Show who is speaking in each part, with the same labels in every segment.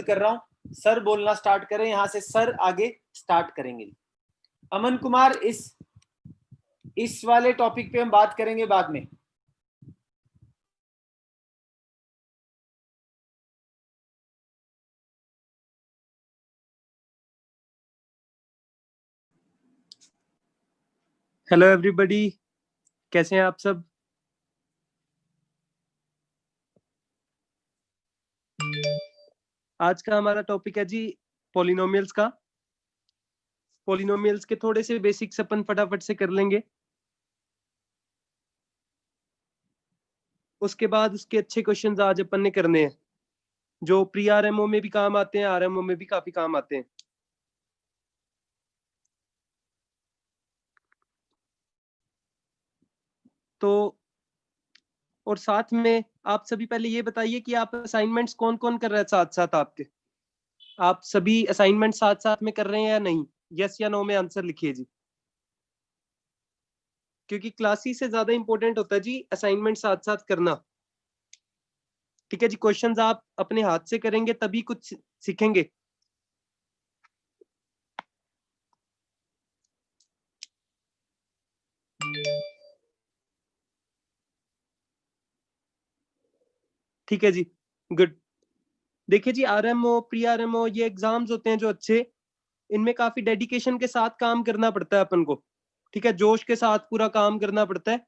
Speaker 1: कर रहा हूं, सर बोलना स्टार्ट करें। यहां से सर आगे स्टार्ट करेंगे। अमन कुमार, इस वाले टॉपिक पे हम बात करेंगे बाद में।
Speaker 2: हेलो एवरीबॉडी, कैसे हैं आप सब? आज का हमारा टॉपिक है जी पॉलिनोमियल्स का। पॉलिनोमियल्स के थोड़े से बेसिक्स अपन फटाफट से कर लेंगे, उसके बाद उसके अच्छे क्वेश्चंस आज अपन ने करने हैं जो प्री आरएमओ में भी काम आते हैं, आरएमओ में भी काफी काम आते हैं। तो और साथ में आप सभी पहले ये बताइए कि आप असाइनमेंट्स कौन कौन कर रहे हैं साथ साथ आपके? आप सभी असाइनमेंट साथ साथ में कर रहे हैं या नहीं? यस या नो में आंसर लिखिए जी, क्योंकि क्लासेस से ज्यादा इंपॉर्टेंट होता है जी असाइनमेंट साथ साथ करना। ठीक है जी, क्वेश्चंस आप अपने हाथ से करेंगे तभी कुछ सीखेंगे। ठीक है जी, गुड। देखिए जी, आरएमओ प्री आरएमओ ये एग्जाम्स होते हैं जो अच्छे, इनमें काफी डेडिकेशन के साथ काम करना पड़ता है अपन को। ठीक है, जोश के साथ पूरा काम करना पड़ता है।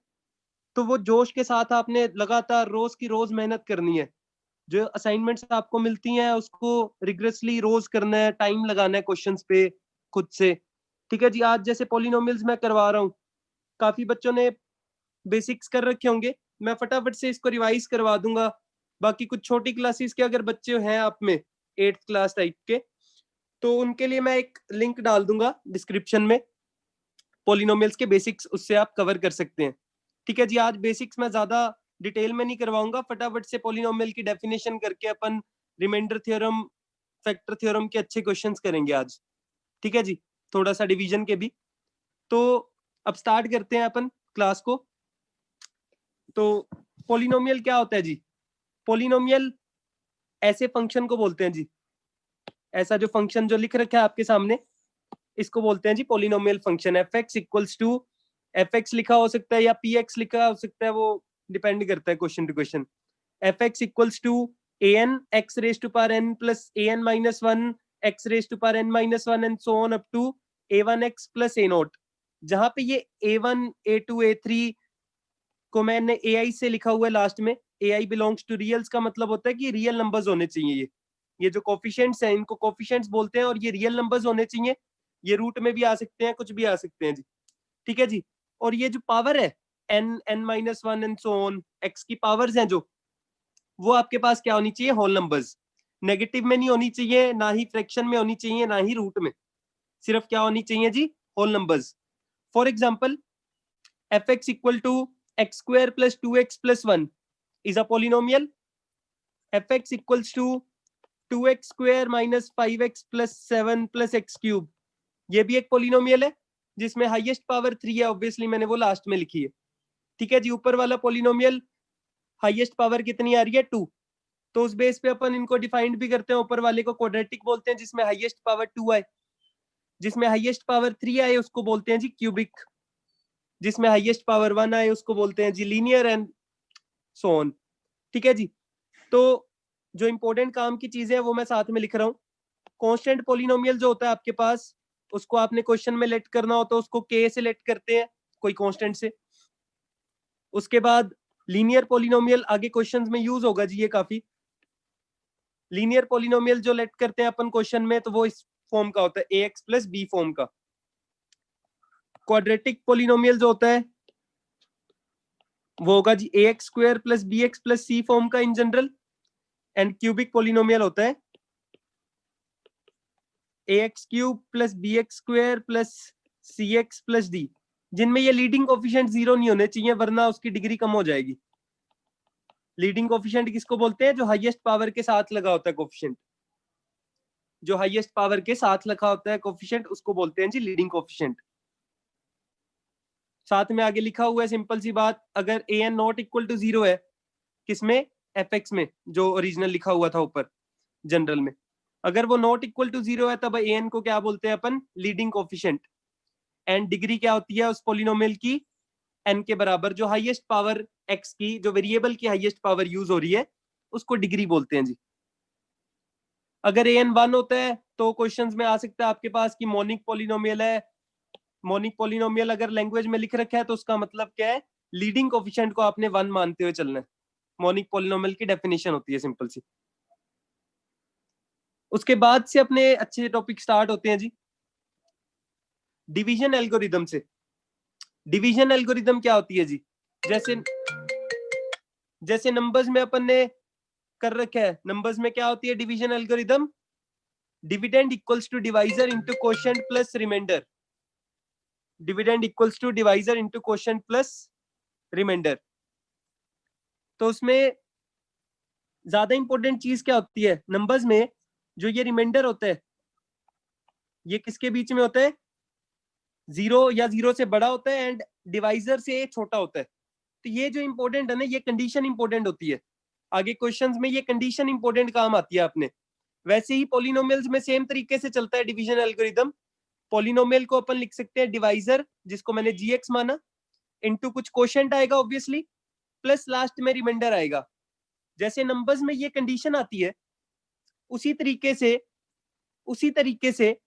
Speaker 2: तो वो जोश के साथ आपने लगातार रोज की रोज मेहनत करनी है। जो असाइनमेंट्स आपको मिलती हैं उसको रिग्रेसली रोज करना है, टाइम लगाना है क्वेश्चंस पे खुद से। ठीक है जी, आज जैसे पॉलिनोमियल्स मैं करवा रहा हूँ, काफी बच्चों ने बेसिक्स कर रखे होंगे, मैं फटाफट से इसको रिवाइज करवा दूंगा। बाकी कुछ छोटी क्लासेस के अगर बच्चे हैं आप में 8th क्लास टाइप के, तो उनके लिए मैं एक लिंक डाल दूंगा डिस्क्रिप्शन में, पॉलिनोमियल्स के बेसिक्स उससे आप कवर कर सकते हैं। ठीक है जी, आज बेसिक्स मैं ज्यादा डिटेल में नहीं करवाऊंगा, फटाफट से पॉलिनोमियल की डेफिनेशन करके अपन रिमाइंडर थ्योरम, फैक्टर थ्योरम के अच्छे क्वेश्चंस करेंगे आज। ठीक है जी, थोड़ा सा डिवीजन के भी। तो अब स्टार्ट करते हैं अपन क्लास को। तो पॉलिनोमियल क्या होता है जी? पॉलिनोमियल ऐसे फंक्शन को बोलते हैं जी, ऐसा जो फंक्शन जो लिख रखा है आपके सामने, इसको बोलते हैं जी polynomial function. F X equals to, F X लिखा हो सकता है या पी एक्स लिखा हो सकता है, वो डिपेंड करता है question to question. F X equals to A N X raise to power N plus A N minus one X raise to power N minus one and so on up to A one X plus A naught. जहां पे ये A one A two A three को मैंने ए आई से लिखा हुआ है last में, ए आई बिलोंग्स टू रियल्स का मतलब होता है कि रियल नंबर्स होने चाहिए। ये जो कोफिशिएंट्स हैं इनको कोफिशिएंट्स बोलते हैं, और ये रियल नंबर्स होने चाहिए। ये रूट में भी आ सकते हैं, कुछ भी आ सकते हैं जी। ठीक है जी, और ये जो पावर है n n minus one and so on, x की पावर्स हैं जो, वो आपके पास क्या होनी चाहिए? Whole numbers. नेगेटिव में नहीं होनी चाहिए, ना ही फ्रैक्शन में होनी चाहिए, ना ही रूट में। सिर्फ क्या होनी चाहिए जी? Whole numbers. For example, F X equal to X square plus two X plus one is a polynomial. F X equals to two X square minus five X plus seven plus X cube, ये भी एक polynomial है जिसमें highest power three है। Obviously मैंने वो last में लिखी है। ठीक है जी, ऊपर वाला पॉलिनोमियल हाईएस्ट पावर कितनी आ रही है? टू। तो उस बेस पे अपन इनको डिफाइंड भी करते हैं। ऊपर वाले को क्वाड्रेटिक बोलते हैं जिसमें हाईएस्ट पावर टू आए, जिसमें हाईएस्ट पावर थ्री आए उसको बोलते हैं जी क्यूबिक, जिसमें हाईएस्ट पावर वन आए उसको बोलते हैं जी लीनियर, एंड सो ऑन। ठीक है जी, तो जो इंपॉर्टेंट काम की चीजें हैं वो मैं साथ में लिख रहा हूँ। कांस्टेंट पॉलिनोमियल जो होता है आपके पास, उसको आपने क्वेश्चन में लेट करना होता है, उसको के से लेट करते हैं कोई कांस्टेंट से। उसके बाद लीनियर पॉलिनोमियल आगे क्वेश्चंस में यूज होगा जी, ये काफी। लीनियर पॉलिनोमियल जो लेट करते हैं अपन क्वेश्चन में, तो वो इस फॉर्म का होता है, A X plus B form का। क्वाड्रेटिक पॉलिनोमियल जो होता है वो होगा जी A X square plus B X plus C form का in general. And cubic polynomial होता है A X cube plus B X square plus C X plus D, जिनमें ये लीडिंग कोफिशिएंट जीरो नहीं होने चाहिए वरना उसकी डिग्री कम हो जाएगी। लीडिंग कोफिशिएंट किसको बोलते हैं? जो हाईएस्ट पावर के साथ लगा होता है कोफिशिएंट, जो हाईएस्ट पावर के साथ लगा होता है कोफिशिएंट, उसको बोलते हैं जी लीडिंग कोफिशिएंट। साथ में आगे लिखा हुआ है सिंपल सी बात, अगर A N not equal to zero है, किसमें? एफ एक्स में, जो ओरिजिनल लिखा हुआ था ऊपर जनरल में। अगर वो नॉट इक्वल टू 0 है तब an को क्या बोलते हैं अपन, लीडिंग कोफिशिएंट। एंड डिग्री क्या होती है उस पोलिनोमियल की, n के बराबर, जो हाईएस्ट पावर x की, जो वेरिएबल की हाईएस्ट पावर यूज हो रही है उसको डिग्री बोलते हैं जी। अगर an 1 होता है तो क्वेश्चंस में आ सकता है आपके पास कि मोनिक पोलिनोमियल है। मोनिक पोलिनोमियल अगर लैंग्वेज में लिख रखा है तो उसका मतलब क्या है, लीडिंग कोफिशिएंट को आपने 1 मानते हुए चलना है। मोनिक पोलिनोमियल की डेफिनेशन होती है सिंपल सी। उसके बाद से अपने अच्छे टॉपिक स्टार्ट होते हैं जी डिवीजन एल्गोरिदम से। डिवीजन एल्गोरिदम क्या होती है जी, जैसे नंबर्स में अपन ने कर रखा है, नंबर्स में क्या होती है division algorithm, dividend equals to divisor into quotient plus remainder. Dividend equals to divisor into quotient plus remainder. तो उसमें ज्यादा इंपॉर्टेंट चीज क्या होती है नंबर्स में, जो ये रिमाइंडर होता है ये किसके बीच में होता है, 0 या 0 से बड़ा होता है एंड डिवाइजर से छोटा होता है। तो ये जो इंपॉर्टेंट है ना, ये कंडीशन इंपॉर्टेंट होती है। आगे क्वेश्चंस में ये कंडीशन इंपॉर्टेंट काम आती है अपने। वैसे ही पॉलिनोमियल्स में सेम तरीके से चलता है डिवीजन एल्गोरिदम। पॉलिनोमियल को अपन लिख सकते हैं डिवाइजर, जिसको मैंने gx माना, इनटू कुछ क्वोशिएंट आएगा ऑब्वियसली, प्लस लास्ट में रिमाइंडर आएगा। जैसे नंबर्स में ये कंडीशन आती है उसी तरीके से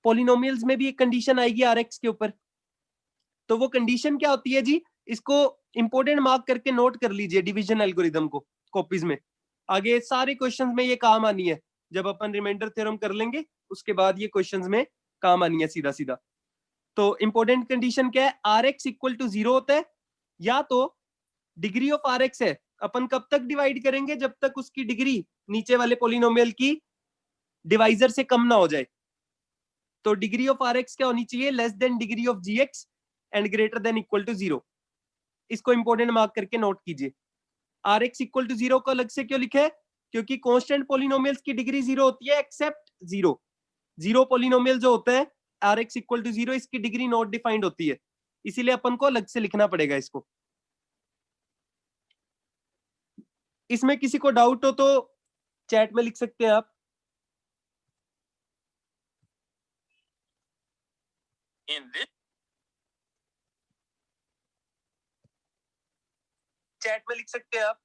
Speaker 2: पॉलिनोमियल्स में भी एक कंडीशन आएगी rx के ऊपर। तो वो कंडीशन क्या होती है जी, इसको इंपॉर्टेंट मार्क करके नोट कर लीजिए डिवीजन एल्गोरिदम को कॉपीज में। आगे सारे क्वेश्चंस में ये काम आनी है, जब अपन रिमाइंडर थ्योरम कर लेंगे उसके बाद ये क्वेश्चंस में काम आनी है सीधा सीधा। तो इंपॉर्टेंट कंडीशन क्या है, rx इक्वल टू 0 होता है, या तो डिग्री ऑफ rx है। अपन कब तक डिवाइड करेंगे, जब तक उसकी डिग्री नीचे वाले पोलिनोमियल की डिवाइजर से कम ना हो जाए। तो डिग्री ऑफ rx क्या होनी चाहिए, less than degree of gx and greater than equal to 0। इसको इंपॉर्टेंट मार्क करके नोट कीजिए। rx इक्वल टू 0 को अलग से क्यों लिखे, क्योंकि कांस्टेंट पोलिनोमियल्स की डिग्री 0 होती है एक्सेप्ट 0। 0 पोलिनोमियल जो होता है rx इक्वल टू 0, इसकी डिग्री नॉट डिफाइंड होती है, इसीलिए अपन को अलग से लिखना पड़ेगा इसको। इसमें किसी को डाउट हो तो चैट में लिख सकते हैं आप। चैट में लिख सकते हैं आप।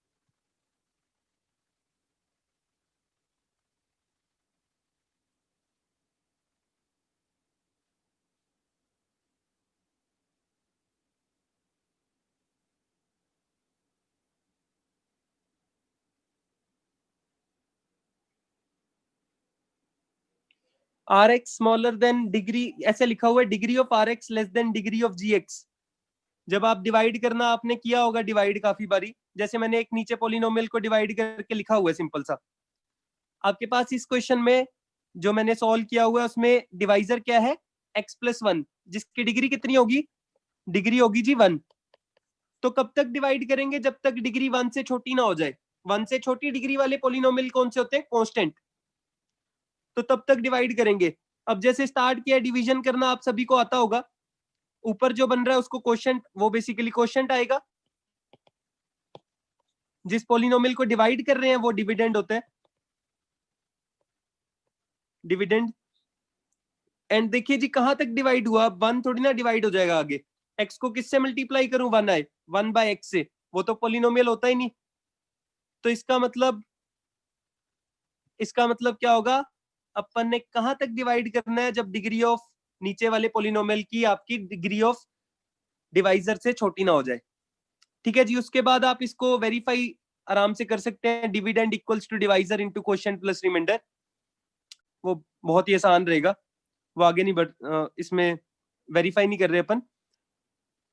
Speaker 2: rx स्मॉलर देन डिग्री, ऐसे लिखा हुआ है degree of rx less than degree of gx। जब आप डिवाइड करना आपने किया होगा डिवाइड काफी बारी, जैसे मैंने एक नीचे पोलिनोमियल को डिवाइड करके लिखा हुआ है सिंपल सा। आपके पास इस क्वेश्चन में जो मैंने सॉल्व किया हुआ है उसमें डिवाइजर क्या है, x प्लस 1, जिसकी डिग्री कितनी होगी, डिग्री होगी जी 1। तो कब तक डिवाइड करेंगे, जब तक डिग्री 1 से छोटी ना हो जाए। 1 से छोटी डिग्री वाले पोलिनोमियल कौन से होते हैं, कांस्टेंट। तो तब तक डिवाइड करेंगे। अब जैसे स्टार्ट किया डिवीजन करना, आप सभी को आता होगा, ऊपर जो बन रहा है उसको क्वोशिएंट, वो बेसिकली क्वोशिएंट आएगा। जिस पोलिनोमियल को डिवाइड कर रहे हैं वो डिविडेंड होता है, डिविडेंड। एंड देखिए जी कहां तक डिवाइड हुआ, 1 थोड़ी ना डिवाइड हो जाएगा आगे। x को किससे मल्टीप्लाई करूं, 1 आए, 1 बाय x से, वो तो पोलिनोमियल होता ही नहीं। तो इसका मतलब क्या होगा, अपन ने कहां तक डिवाइड करना है, जब डिग्री ऑफ नीचे वाले पोलिनोमियल की आपकी डिग्री ऑफ डिवाइजर से छोटी ना हो जाए। ठीक है जी। उसके बाद आप इसको वेरीफाई आराम से कर सकते हैं, dividend equals to divisor into quotient plus remainder. वो बहुत ही आसान रहेगा, वो आगे नहीं बढ़, इसमें वेरीफाई नहीं कर रहे अपन।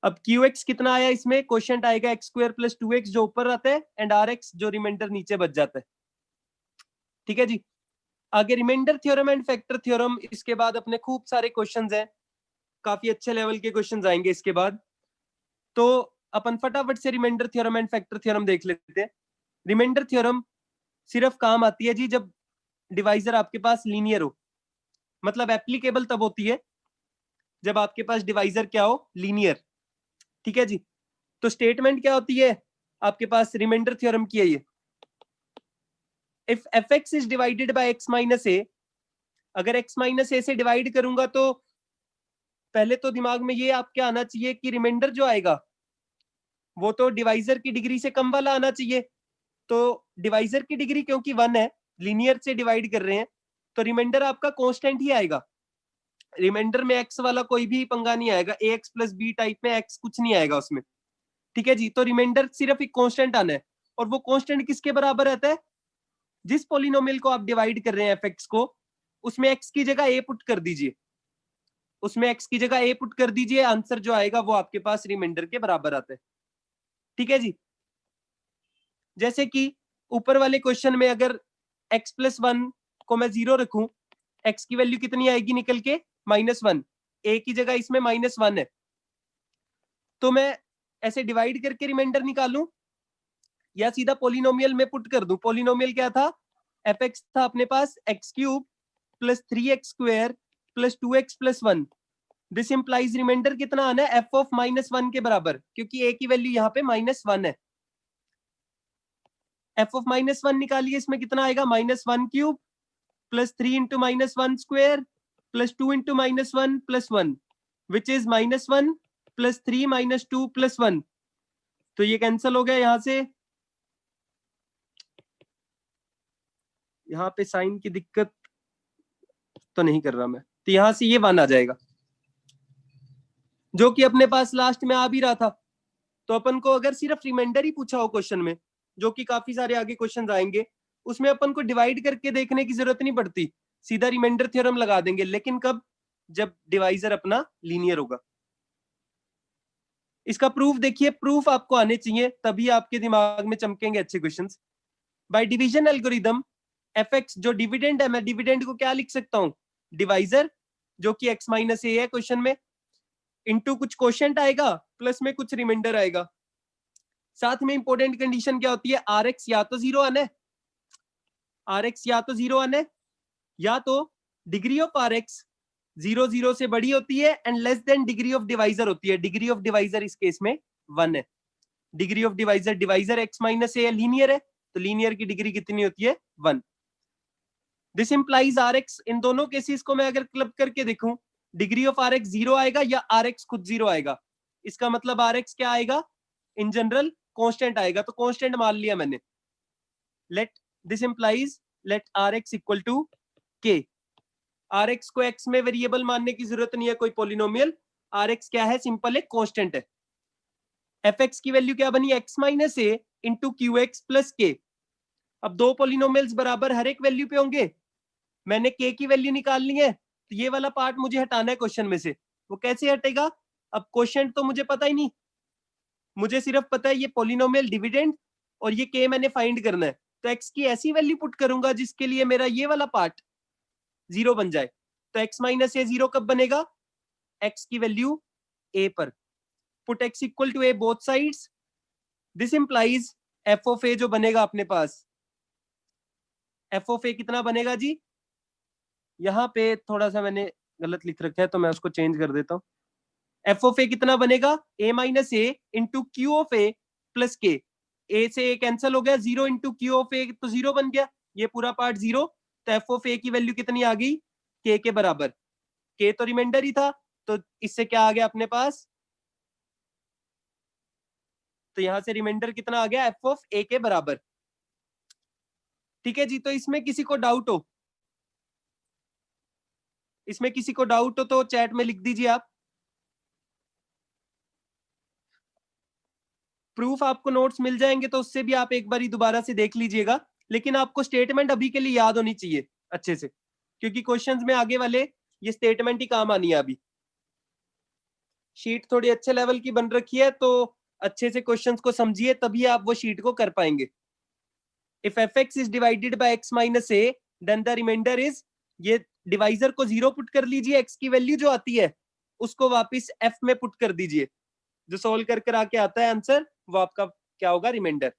Speaker 2: अब QX कितना आया, इसमें क्वोशिएंट आएगा x स्क्वायर प्लस 2x जो ऊपर आता है, एंड RX जो रिमाइंडर नीचे बच जाता है। ठीक है जी। आगे remainder theorem and factor theorem, इसके बाद अपने खूब सारे क्वेश्चंस हैं, काफी अच्छे लेवल के क्वेश्चंस आएंगे इसके बाद। तो अपन फटाफट से remainder theorem and factor theorem देख लेते हैं। रिमाइंडर थ्योरम सिर्फ काम आती है जी जब डिवाइजर आपके पास लीनियर हो, मतलब एप्लीकेबल तब होती है जब आपके पास डिवाइजर क्या हो, लीनियर। ठीक है जी। तो स्टेटमेंट क्या होती है आपके पास रिमाइंडर थ्योरम की है, ये if F x is divided by x minus A, अगर एक्स माइनस ए से डिवाइड करूंगा तो पहले तो दिमाग में ये आपके आना चाहिए कि रिमाइंडर जो आएगा वो तो डिवाइजर की डिग्री से कम वाला आना चाहिए। तो डिवाइजर की डिग्री क्योंकि 1 है, लीनियर से डिवाइड कर रहे हैं, तो रिमाइंडर आपका कांस्टेंट ही आएगा। रिमाइंडर में एक्स वाला कोई भी पंगा नहीं आएगा, ए एक्स प्लस बी टाइप में एक्स कुछ नहीं आएगा उसमें। ठीक है जी, तो रिमाइंडर सिर्फ एक कांस्टेंट आना है, और वो कांस्टेंट किसके बराबर रहता है? जिस पॉलिनोमियल को आप डिवाइड कर रहे हैं एफ एक्स को, उसमें एक्स की जगह ए पुट कर दीजिए, उसमें एक्स की जगह ए पुट कर दीजिए, आंसर जो आएगा वो आपके पास रिमाइंडर के बराबर आता है। ठीक है जी, जैसे कि ऊपर वाले क्वेश्चन में अगर x प्लस 1 को मैं 0 रखूं, x की वैल्यू कितनी आएगी निकल के? -1। a की जगह इसमें -1 है, तो मैं ऐसे डिवाइड करके रिमाइंडर निकालूं या सीधा पॉलिनोमियल में पुट कर दूं? पॉलिनोमियल क्या था? एफ एक्स था अपने पास x³ plus 3x² plus 2x plus 1। This implies remainder कितना आना है? f ऑफ -1 के बराबर, क्योंकि a की वैल्यू यहाँ पे -1 है। f ऑफ -1 निकालिए, इसमें कितना आएगा? -1³ plus 3 into -1² plus 2 into -1 plus 1, which is -1 plus 3 -2 plus 1। तो ये कैंसिल हो गया यहां से, यहाँ पे साइन की दिक्कत तो नहीं कर रहा मैं, तो यहां से ये 1 आ जाएगा, जो कि अपने पास लास्ट में आ भी रहा था। तो अपन को अगर सिर्फ रिमाइंडर ही पूछा हो क्वेश्चन में, जो कि काफी सारे आगे क्वेश्चन आएंगे, उसमें अपन को डिवाइड करके देखने की जरूरत नहीं पड़ती, सीधा रिमाइंडर थ्योरम लगा देंगे। लेकिन कब? जब डिवाइजर अपना लीनियर होगा। इसका प्रूफ देखिए, प्रूफ आपको आने चाहिए, तभी आपके दिमाग में चमकेंगे अच्छे questions. By division algorithm F x, जो डिविडेंड है, मैं डिविडेंड को क्या लिख सकता हूं? डिवाइजर, जो कि x माइनस ए है क्वेश्चन में, इनटू कुछ क्वोशिएंट आएगा प्लस में कुछ रिमाइंडर आएगा। साथ में इंपॉर्टेंट कंडीशन क्या होती है? आर एक्स या तो 0 आना है, आर एक्स या तो 0 आना है, या तो डिग्री ऑफ आर एक्स 0 0 से बड़ी होती है and less than degree of divisor होती है। डिग्री ऑफ डिवाइजर इस केस में 1 है। Degree of divisor, divisor x minus a linear है, तो लीनियर की डिग्री कितनी होती है? 1। दिस इंप्लाइज आर एक्स, इन दोनों केसेस को मैं अगर क्लब करके देखूं, डिग्री ऑफ आर एक्स 0 आएगा या आर एक्स खुद 0 आएगा। इसका मतलब आर एक्स क्या आएगा? इन जनरल कांस्टेंट आएगा, तो कांस्टेंट मान लिया मैंने। Let this implies let r x equal to k. R x को एक्स में वेरिएबल मानने की जरूरत नहीं है, कोई पॉलिनोमियल। आर एक्स क्या है? सिंपल एक कांस्टेंट है। एफ एक्स की वैल्यू क्या बनी? X minus A into Q x plus के। अब दो पॉलिनोमियल्स बराबर हर एक वैल्यू पे होंगे, मैंने के की वैल्यू निकालनी है, तो ये वाला पार्ट मुझे हटाना है क्वेश्चन में से। वो कैसे हटेगा? अब क्वेश्चन तो मुझे पता ही नहीं, मुझे सिर्फ पता है ये पॉलिनोमियल डिविडेंड और ये के मैंने फाइंड करना है। तो एक्स की ऐसी वैल्यू पुट करूंगा जिसके लिए मेरा ये वाला पार्ट 0 बन जाए। तो एक्स माइनस ए 0 कब बनेगा? एक्स की वैल्यू ए पर। Put X equal to A both sides. This implies F of A जो बनेगा अपने पास, एफ ऑफ ए कितना बनेगा जी? यहाँ पे थोड़ा सा मैंने गलत लिख रखा है, तो मैं उसको चेंज कर देता हूँ। एफ ऑफ ए कितना बनेगा? A minus A into Q of A plus K. A से ए कैंसिल हो गया, 0 इंटू क्यू ऑफ ए तो 0 बन गया, ये पूरा पार्ट 0। तो एफ ऑफ ए की वैल्यू कितनी आ गई? के बराबर। के तो रिमाइंडर ही था, तो इससे क्या आ गया अपने पास? तो यहां से रिमाइंडर कितना आ गया? एफ ऑफ ए के बराबर। ठीक है जी, तो इसमें किसी को डाउट हो, इसमें किसी को डाउट हो तो चैट में लिख दीजिए आप। प्रूफ आपको नोट्स मिल जाएंगे, तो उससे भी आप एक बार दोबारा से देख लीजिएगा। लेकिन आपको स्टेटमेंट अभी के लिए याद होनी चाहिए अच्छे से, क्योंकि क्वेश्चंस में आगे वाले ये स्टेटमेंट ही काम आनी है। अभी शीट थोड़ी अच्छे लेवल की बन रखी है, तो अच्छे से क्वेश्चंस को समझिए, तभी आप वो शीट को कर पाएंगे। If F x is divided by x minus a, then the remainder is, ये डिवाइजर को 0 पुट कर लीजिए, एक्स की वैल्यू जो आती है उसको वापस एफ में पुट कर दीजिए, जो सोल्व कर कर आके आता है आंसर, वो आपका क्या होगा? रिमाइंडर।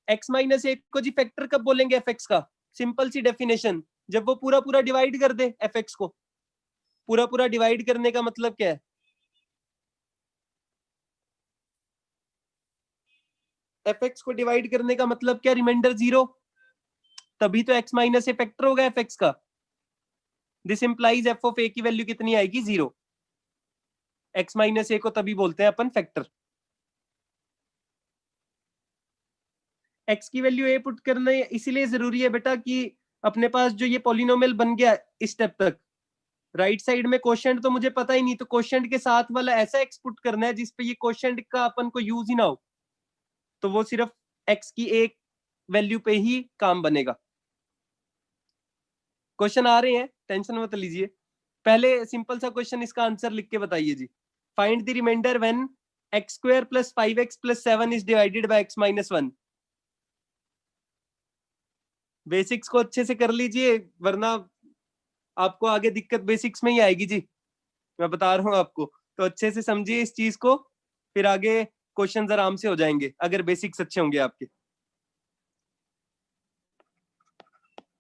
Speaker 2: एक्स माइनस ए को जी फैक्टर कब बोलेंगे एफ एक्स का? सिंपल सी डेफिनेशन, जब वो पूरा पूरा डिवाइड कर दे एफ एक्स को। पूरा पूरा डिवाइड करने का मतलब क्या है? fx को डिवाइड करने का मतलब क्या, रिमाइंडर 0, तभी तो x माइनस ए फैक्टर होगा fx का। This implies f of a की वैल्यू कितनी आएगी, 0। x माइनस ए को तभी बोलते हैं अपन फैक्टर। x की वैल्यू a पुट करना इसीलिए जरूरी है बेटा कि अपने पास जो ये पॉलिनोमियल बन गया इस स्टेप तक, राइट साइड में कोशेंट तो मुझे पता ही नहीं, तो कोशेंट के साथ वाला ऐसा x पुट करना है जिसपे ये कोशेंट का अपन को यूज ही ना हो, तो वो सिर्फ x की एक वैल्यू पे ही काम बनेगा। क्वेश्चन आ रहे हैं, टेंशन मत लीजिए। पहले सिंपल सा क्वेश्चन, इसका आंसर लिख के बताइए जी। Find the remainder when x square plus 5x plus 7 is divided by x minus 1। Basics को अच्छे से कर लीजिए, वरना आपको आगे दिक्कत बेसिक्स में ही आएगी जी, मैं बता रहा हूँ आपको। तो अच्छे से समझिए इस चीज को, फिर आगे क्वेश्चंस आराम से हो जाएंगे अगर बेसिक्स अच्छे होंगे आपके।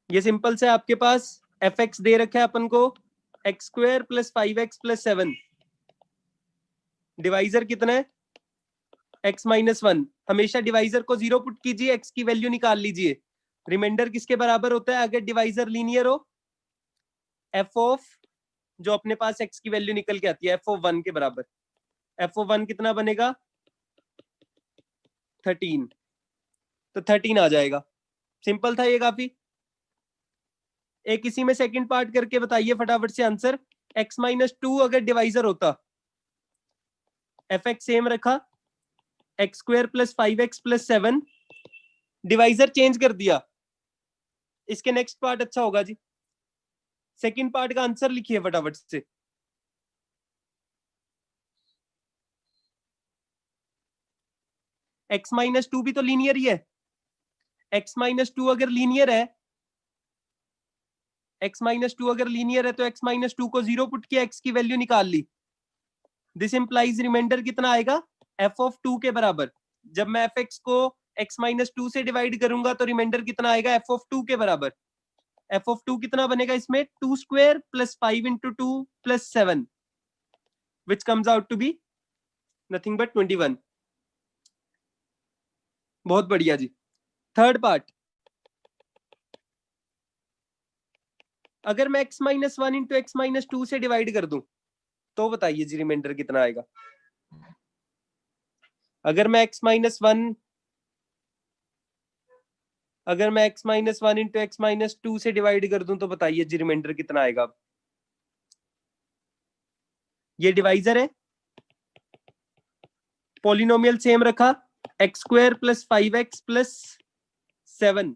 Speaker 2: ये सिंपल से आपके पास fx दे रखा है अपन को, x square plus 5x plus 7, divisor कितना है x माइनस 1। हमेशा डिवाइजर को 0 पुट कीजिए, x की वैल्यू निकाल लीजिए। रिमाइंडर किसके बराबर होता है अगर डिवाइजर लीनियर हो, f ऑफ जो अपने पास x की वैल्यू निकल के आती है f ऑफ 1 के बराबर। f ऑफ 1 कितना बनेगा, 13, तो 13 आ जाएगा। सिंपल था ये काफी। एक इसी में सेकंड पार्ट करके बताइए फटाफट से आंसर। x माइनस 2 अगर डिवाइजर होता, fx सेम रखा, x square plus 5x plus 7, divisor change कर दिया, इसके नेक्स्ट पार्ट अच्छा होगा जी। सेकंड पार्ट का आंसर लिखिए फटाफट से। x माइनस 2 भी तो लीनियर ही है, x माइनस 2 अगर लीनियर है, x माइनस 2 अगर लीनियर है तो x माइनस 2 को 0 पुट किया, x की वैल्यू निकाल ली। दिस इंप्लाइज रिमाइंडर कितना आएगा, f ऑफ 2 के बराबर। जब मैं fx को x माइनस 2 से डिवाइड करूंगा तो रिमाइंडर कितना आएगा, f ऑफ 2 के बराबर। f ऑफ 2 कितना बनेगा इसमें, 2 square plus 5 into 2 plus 7, which comes out to be nothing but 21। बहुत बढ़िया जी। थर्ड पार्ट, अगर मैं x minus 1 into x minus 2 से डिवाइड कर दूं तो बताइए जी रिमाइंडर कितना आएगा। अगर मैं x minus 1 into x minus 2 से डिवाइड कर दूं तो बताइए जी रिमाइंडर कितना आएगा। ये डिवाइजर है, पॉलिनोमियल सेम रखा, x square plus 5x plus 7,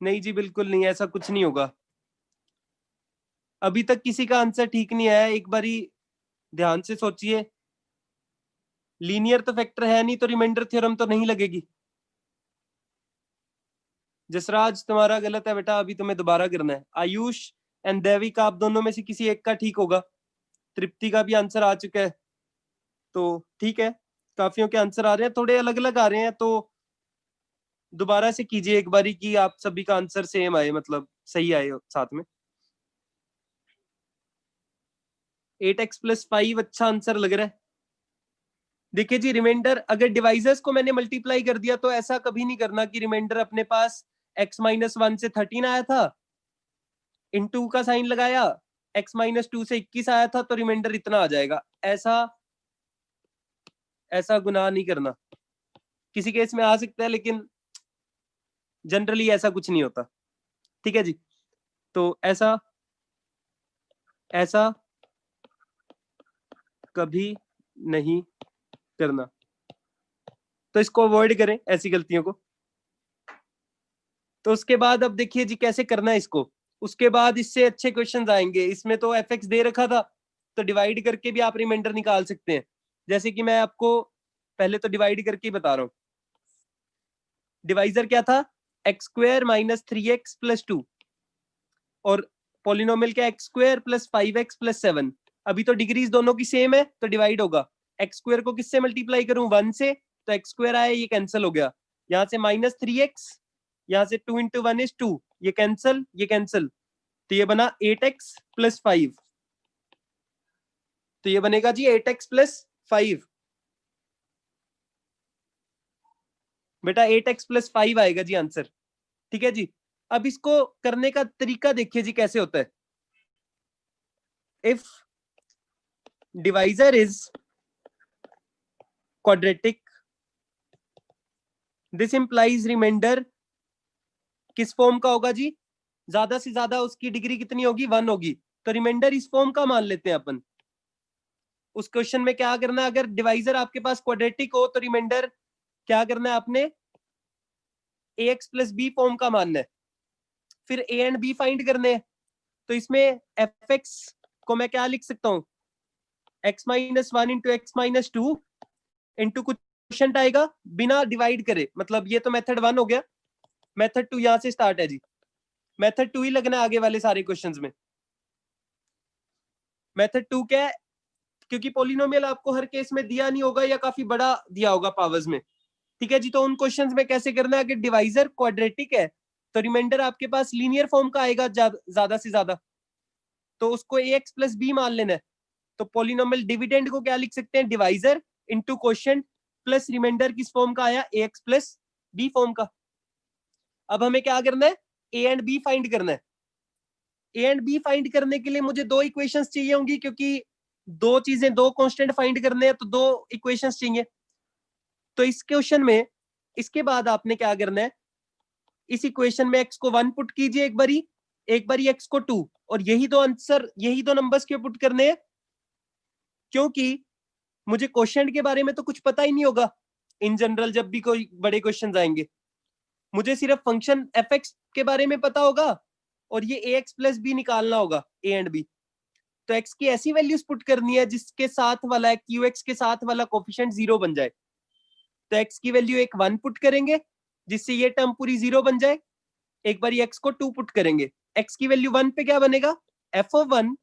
Speaker 2: नहीं जी बिल्कुल नहीं, ऐसा कुछ नहीं होगा। अभी तक किसी का आंसर ठीक नहीं आया, एक बारी ध्यान से सोचिए। लीनियर तो फैक्टर है नहीं, तो रिमाइंडर थ्योरम तो नहीं लगेगी। जसराज तुम्हारा गलत है बेटा, अभी तुम्हें दोबारा करना है। आयुष एंड देविक, आप दोनों में से किसी एक का ठीक होगा। तृप्ति का भी आंसर आ चुका है, तो ठीक है। काफियों के आंसर आ रहे हैं, थोड़े अलग अलग आ रहे हैं, तो दोबारा से कीजिए एक बारी कि आप सभी का आंसर सेम आए, मतलब सही आए साथ में। 8x प्लस 5 अच्छा आंसर लग रहा है। देखिए जी, रिमाइंडर अगर डिवाइजर्स को मैंने मल्टीप्लाई कर दिया तो ऐसा कभी नहीं करना कि रिमाइंडर अपने पास x माइनस 1 से 13 आया था, इनटू का साइन लगाया, x माइनस 2 से 21 आया था तो रिमाइंडर इतना आ जाएगा। ऐसा गुनाह नहीं करना। किसी केस में आ सकता है लेकिन जनरली ऐसा कुछ नहीं होता, ठीक है जी। तो ऐसा कभी नहीं करना, तो इसको अवॉइड करें ऐसी गलतियों को। तो उसके बाद अब देखिए जी कैसे करना है इसको। उसके बाद इससे अच्छे क्वेश्चंस आएंगे। इसमें तो fx दे रखा था, तो डिवाइड करके भी आप रिमाइंडर निकाल सकते हैं। जैसे कि मैं आपको पहले तो डिवाइड करके ही बता रहा हूँ। डिवाइजर क्या था, x square minus 3x plus 2, और पॉलिनोमियल क्या, x square plus 5x plus 7। अभी तो डिग्रीज दोनों की सेम है तो डिवाइड होगा। एक्स स्क्वायर को किससे मल्टीप्लाई करूं, 1 से, तो एक्स स्क्वायर आया, ये कैंसिल हो गया। यहाँ से माइनस 3x, यहाँ से 2 इंटू 1 इज 2, ये कैंसल, तो ये बना 8x + 5, तो ये बनेगा जी 8x + 5, बेटा 8x + 5 आएगा जी आंसर। ठीक है जी। अब इसको करने का तरीका देखिए जी कैसे होता है। If divisor is quadratic, this implies remainder किस फॉर्म का होगा जी, ज्यादा से ज्यादा उसकी डिग्री कितनी होगी, 1 होगी, तो रिमाइंडर इस फॉर्म का मान लेते हैं अपन। उस क्वेश्चन में क्या करना है, अगर डिवाइजर आपके पास क्वाड्रेटिक हो तो रिमाइंडर क्या करना है आपने, ax + b फॉर्म का मानना है। फिर a एंड b फाइंड करने हैं, तो इसमें fx को मैं क्या लिख सकता हूँ, x - 1 × x - 2 इंटू कुछ क्वेश्चन आएगा बिना डिवाइड करे, मतलब ये तो मेथड 1 हो गया, मेथड 2 यहां से स्टार्ट है जी, मेथड 2 ही लगना है आगे वाले सारे क्वेश्चंस में। मेथड 2 क्या है, क्योंकि पॉलिनोमियल आपको हर केस में दिया नहीं होगा या काफी बड़ा दिया होगा पावर्स में। ठीक है जी, तो उन क्वेश्चंस में कैसे करना है, अगर डिवाइजर क्वाड्रेटिक है तो रिमाइंडर आपके पास लीनियर फॉर्म का आएगा ज्यादा से ज्यादा, तो उसको ax + b मान लेना है। तो पॉलिनोमियल डिविडेंड को क्या लिख सकते हैं, divisor into quotient plus remainder किस फॉर्म का आया, ax + b फॉर्म का। अब हमें क्या करना है, a एंड b फाइंड करना है। a एंड b फाइंड करने के लिए मुझे 2 इक्वेशंस चाहिए होंगी, क्योंकि 2 चीजें, 2 कांस्टेंट फाइंड करने हैं तो 2 इक्वेशंस चाहिए। तो इस क्वेश्चन में इसके बाद आपने क्या करना है, इस इक्वेशन में x को 1 पुट कीजिए एक बारी x को 2, और यही दो आंसर, यही दो नंबर्स क्यों पुट करने हैं, क्योंकि मुझे क्वेश्चन के बारे में तो कुछ पता ही नहीं होगा इन जनरल, जब भी कोई बड़े क्वेश्चन आएंगे मुझे सिर्फ फंक्शन fx के बारे में पता होगा और ये ax + b निकालना होगा, a एंड b। तो x की ऐसी वैल्यूज पुट करनी है जिसके साथ वाला qx के साथ वाला कोफिशिएंट 0 बन जाए। तो x की वैल्यू एक 1 पुट करेंगे जिससे ये टर्म पूरी 0 बन जाए, एक बार x को 2 पुट करेंगे, x की वैल्यू 1 पे क्या बनेगा, f(1)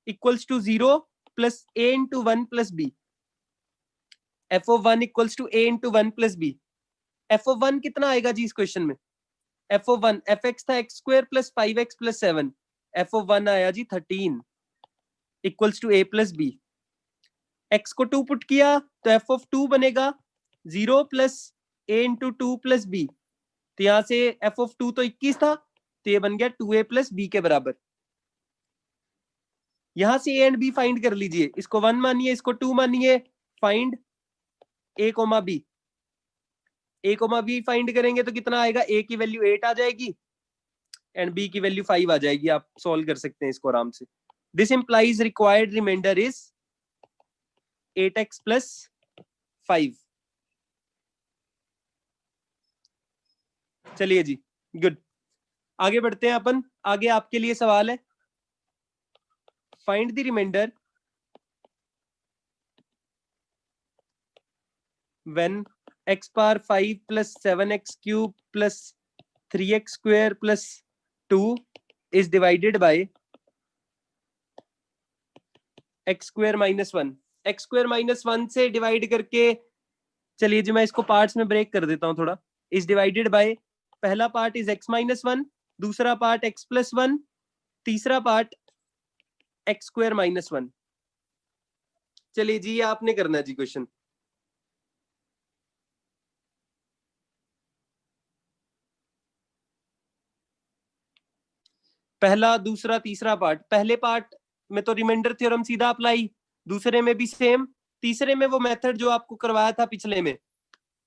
Speaker 2: = 0 + a × 1 + b, f(1) = a × 1 + b। f(1) कितना आएगा जी इस क्वेश्चन में, f(1) fx था x² + 5x + 7, f(1) आया जी 13 = a + b। x को 2 पुट किया तो f(2) बनेगा 0 + a × 2 + b, तो यहां से f(2) तो 21 था, तो ये बन गया 2a + b के बराबर। यहां से a एंड b फाइंड कर लीजिए, इसको 1 मानिए, इसको 2 मानिए, find a, b। a, b find करेंगे तो कितना आएगा, a की वैल्यू 8 आ जाएगी एंड b की वैल्यू 5 आ जाएगी। आप सॉल्व कर सकते हैं इसको आराम से। This implies required remainder is 8x + 5। चलिए जी, गुड, आगे बढ़ते हैं अपन। आगे आपके लिए सवाल है, find the remainder when x⁵ + 7x³ + 3x² + 2 is divided by x² - 1। x² - 1 से डिवाइड करके, चलिए जी मैं इसको पार्ट्स में ब्रेक कर देता हूं थोड़ा। इज डिवाइडेड बाय, पहला पार्ट इज x - 1, दूसरा पार्ट x + 1, तीसरा पार्ट x² - 1। चलिए जी, ये आपने करना है जी क्वेश्चन। पहला, दूसरा, तीसरा पार्ट, पहले पार्ट में तो रिमाइंडर थ्योरम सीधा अप्लाई, दूसरे में भी सेम, तीसरे में वो मेथड जो आपको करवाया था पिछले में,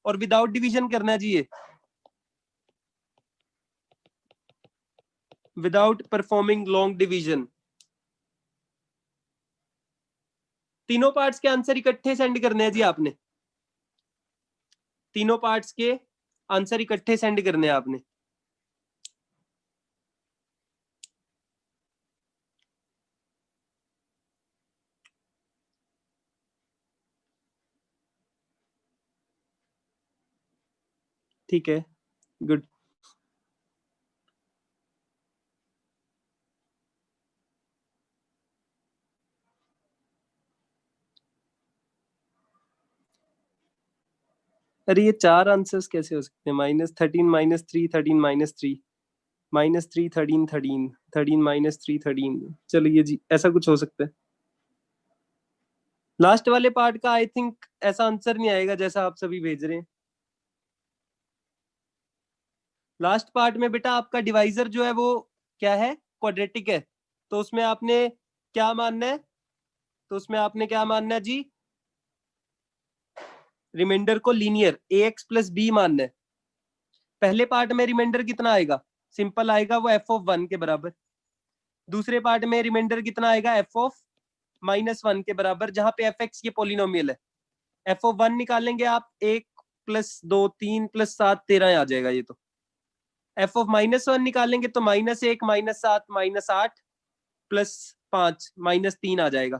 Speaker 2: और विदाउट डिवीजन करना है जी, ये विदाउट परफॉर्मिंग लॉन्ग डिवीजन। तीनों पार्ट्स के आंसर इकट्ठे सेंड करने हैं जी आपने, तीनों पार्ट्स के आंसर इकट्ठे सेंड करने हैं आपने। ठीक है, गुड। अरे ये 4 आंसर्स कैसे हो सकते हैं, -13 - 3 13 - 3। -3 13 13 13 -3 13। चलिए जी, ऐसा कुछ हो सकता है। लास्ट वाले पार्ट का आई थिंक ऐसा आंसर नहीं आएगा जैसा आप सभी भेज रहे हैं। लास्ट पार्ट में बेटा आपका डिवाइजर जो है वो क्या है, क्वाड्रेटिक है, तो उसमें आपने क्या मानना है, तो उसमें आपने क्या मानना है जी, रिमाइंडर को लीनियर ax प्लस बी मानना है। पहले पार्ट में रिमाइंडर कितना आएगा, सिंपल आएगा, वो f(1) के बराबर। दूसरे पार्ट में रिमाइंडर कितना आएगा, f(-1) के बराबर, जहां पे fx ये पोलिनोमियल है। f(1) निकालेंगे आप, 1 + 2 3 + 7 13 आ जाएगा ये तो। f(-1) निकालेंगे तो -1 -7 -8 + 5 -3 आ जाएगा।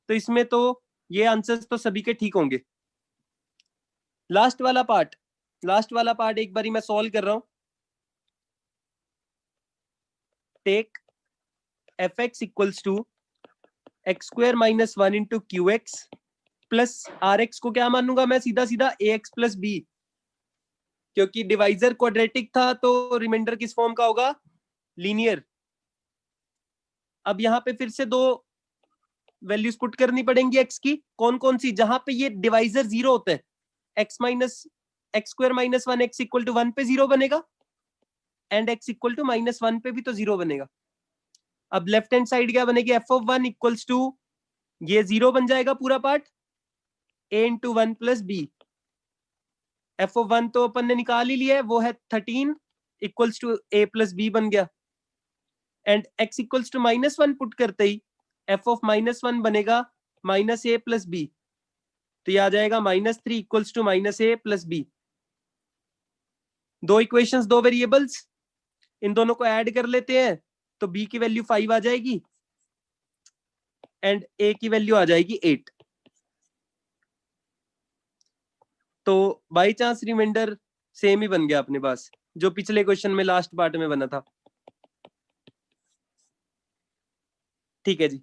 Speaker 2: तो इसमें तो ये आंसर्स तो सभी के ठीक होंगे। लास्ट वाला पार्ट एक बारी मैं सॉल्व कर रहा हूं। Take fx equals to x² - 1 × qx plus rx को क्या मानूंगा मैं, सीधा सीधा ax प्लस b, क्योंकि डिवाइजर क्वाड्रेटिक था तो रिमाइंडर किस फॉर्म का होगा, लीनियर। अब यहाँ पे फिर से दो वैल्यूज पुट करनी पड़ेंगी x की, कौन कौन सी, जहां पे ये डिवाइजर 0 होता है, x² - 1 x इक्वल टू 1 पे 0 बनेगा, एंड x इक्वल टू -1 पे भी तो 0 बनेगा। अब लेफ्ट हैंड साइड क्या बनेगी, f(1) इक्वल्स टू ये 0 बन जाएगा पूरा पार्ट, a × 1 + b। f(1) तो अपन ने निकाल ही लिया है, वो है 13 इक्वल्स टू a + b बन गया, and x equals to -1 put करते ही f(-1) बनेगा -a + b, तो ये आ जाएगा -3 इक्वल्स टू -a + b। दो इक्वेशंस, दो वेरिएबल्स, इन दोनों को ऐड कर लेते हैं तो b की वैल्यू 5 आ जाएगी एंड a की वैल्यू आ जाएगी 8। तो बाई चांस रिमाइंडर सेम ही बन गया अपने पास, जो पिछले क्वेश्चन में लास्ट पार्ट में बना था। ठीक है जी।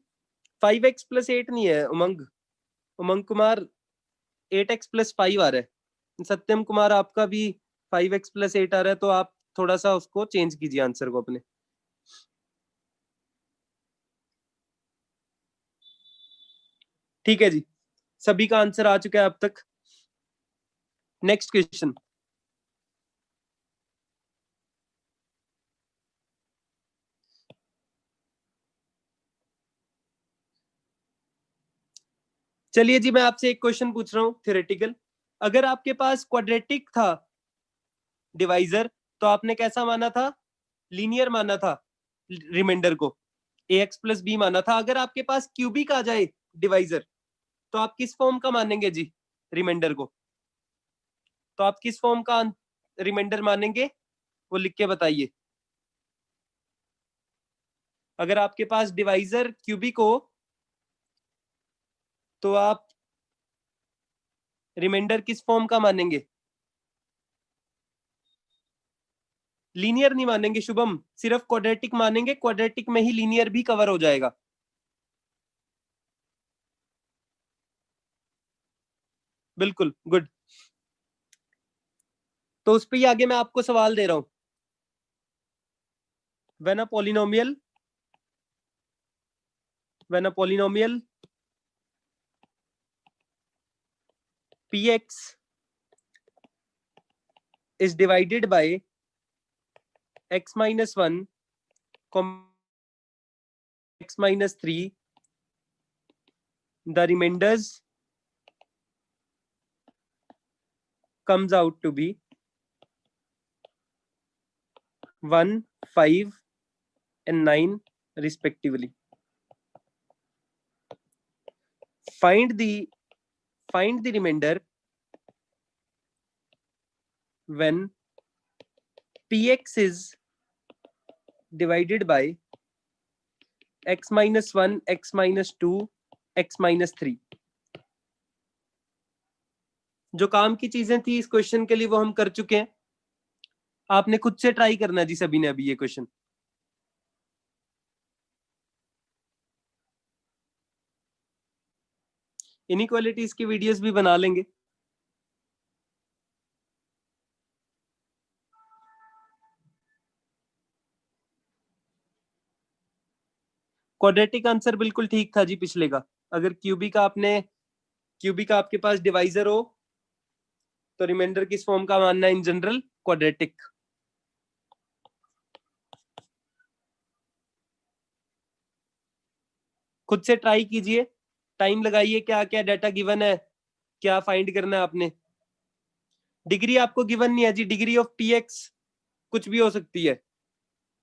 Speaker 2: 5x + 8 नहीं है उमंग कुमार, 8x + 5 आ रहा है। सत्यम कुमार आपका भी 5x + 8 आ रहा है, तो आप थोड़ा सा उसको चेंज कीजिए आंसर को अपने। ठीक है जी, सभी का आंसर आ चुका है अब तक। Next question. चलिए जी, मैं आपसे एक क्वेश्चन पूछ रहा हूं थ्योरेटिकल। अगर आपके पास क्वाड्रेटिक था डिवाइजर, तो आपने कैसा माना था, लीनियर माना था रिमाइंडर को, ax + b माना था। अगर आपके पास क्यूबिक आ जाए डिवाइजर, तो आप किस फॉर्म का मानेंगे जी रिमाइंडर को, तो आप किस फॉर्म का रिमाइंडर मानेंगे, वो लिख के बताइए। अगर आपके पास डिवाइजर क्यूबिक हो तो आप रिमाइंडर किस फॉर्म का मानेंगे, लीनियर नहीं मानेंगे शुभम, सिर्फ क्वाड्रेटिक मानेंगे, क्वाड्रेटिक में ही लीनियर भी कवर हो जाएगा। बिल्कुल, गुड। तो उस पर ही आगे मैं आपको सवाल दे रहा हूं। when a polynomial px is divided by x - 1, x - 3, the remainders comes out to be 1, 5 and 9 respectively. Find the remainder when px is divided by x - 1, x - 2, x - 3। जो काम की चीजें थी इस क्वेश्चन के लिए वो हम कर चुके हैं। आपने खुद से ट्राई करना है जी सभी ने अभी ये क्वेश्चन। इनइक्वालिटीज की वीडियोस भी बना लेंगे। क्वाड्रेटिक आंसर बिल्कुल ठीक था जी पिछले का। अगर क्यूबिक आपके पास डिवाइजर हो तो रिमाइंडर किस फॉर्म का मानना है इन जनरल? क्वाड्रेटिक। खुद से ट्राई कीजिए, टाइम लगाइए, क्या क्या डाटा गिवन है, क्या फाइंड करना है आपने। डिग्री आपको गिवन नहीं है जी, डिग्री ऑफ पी एक्स कुछ भी हो सकती है,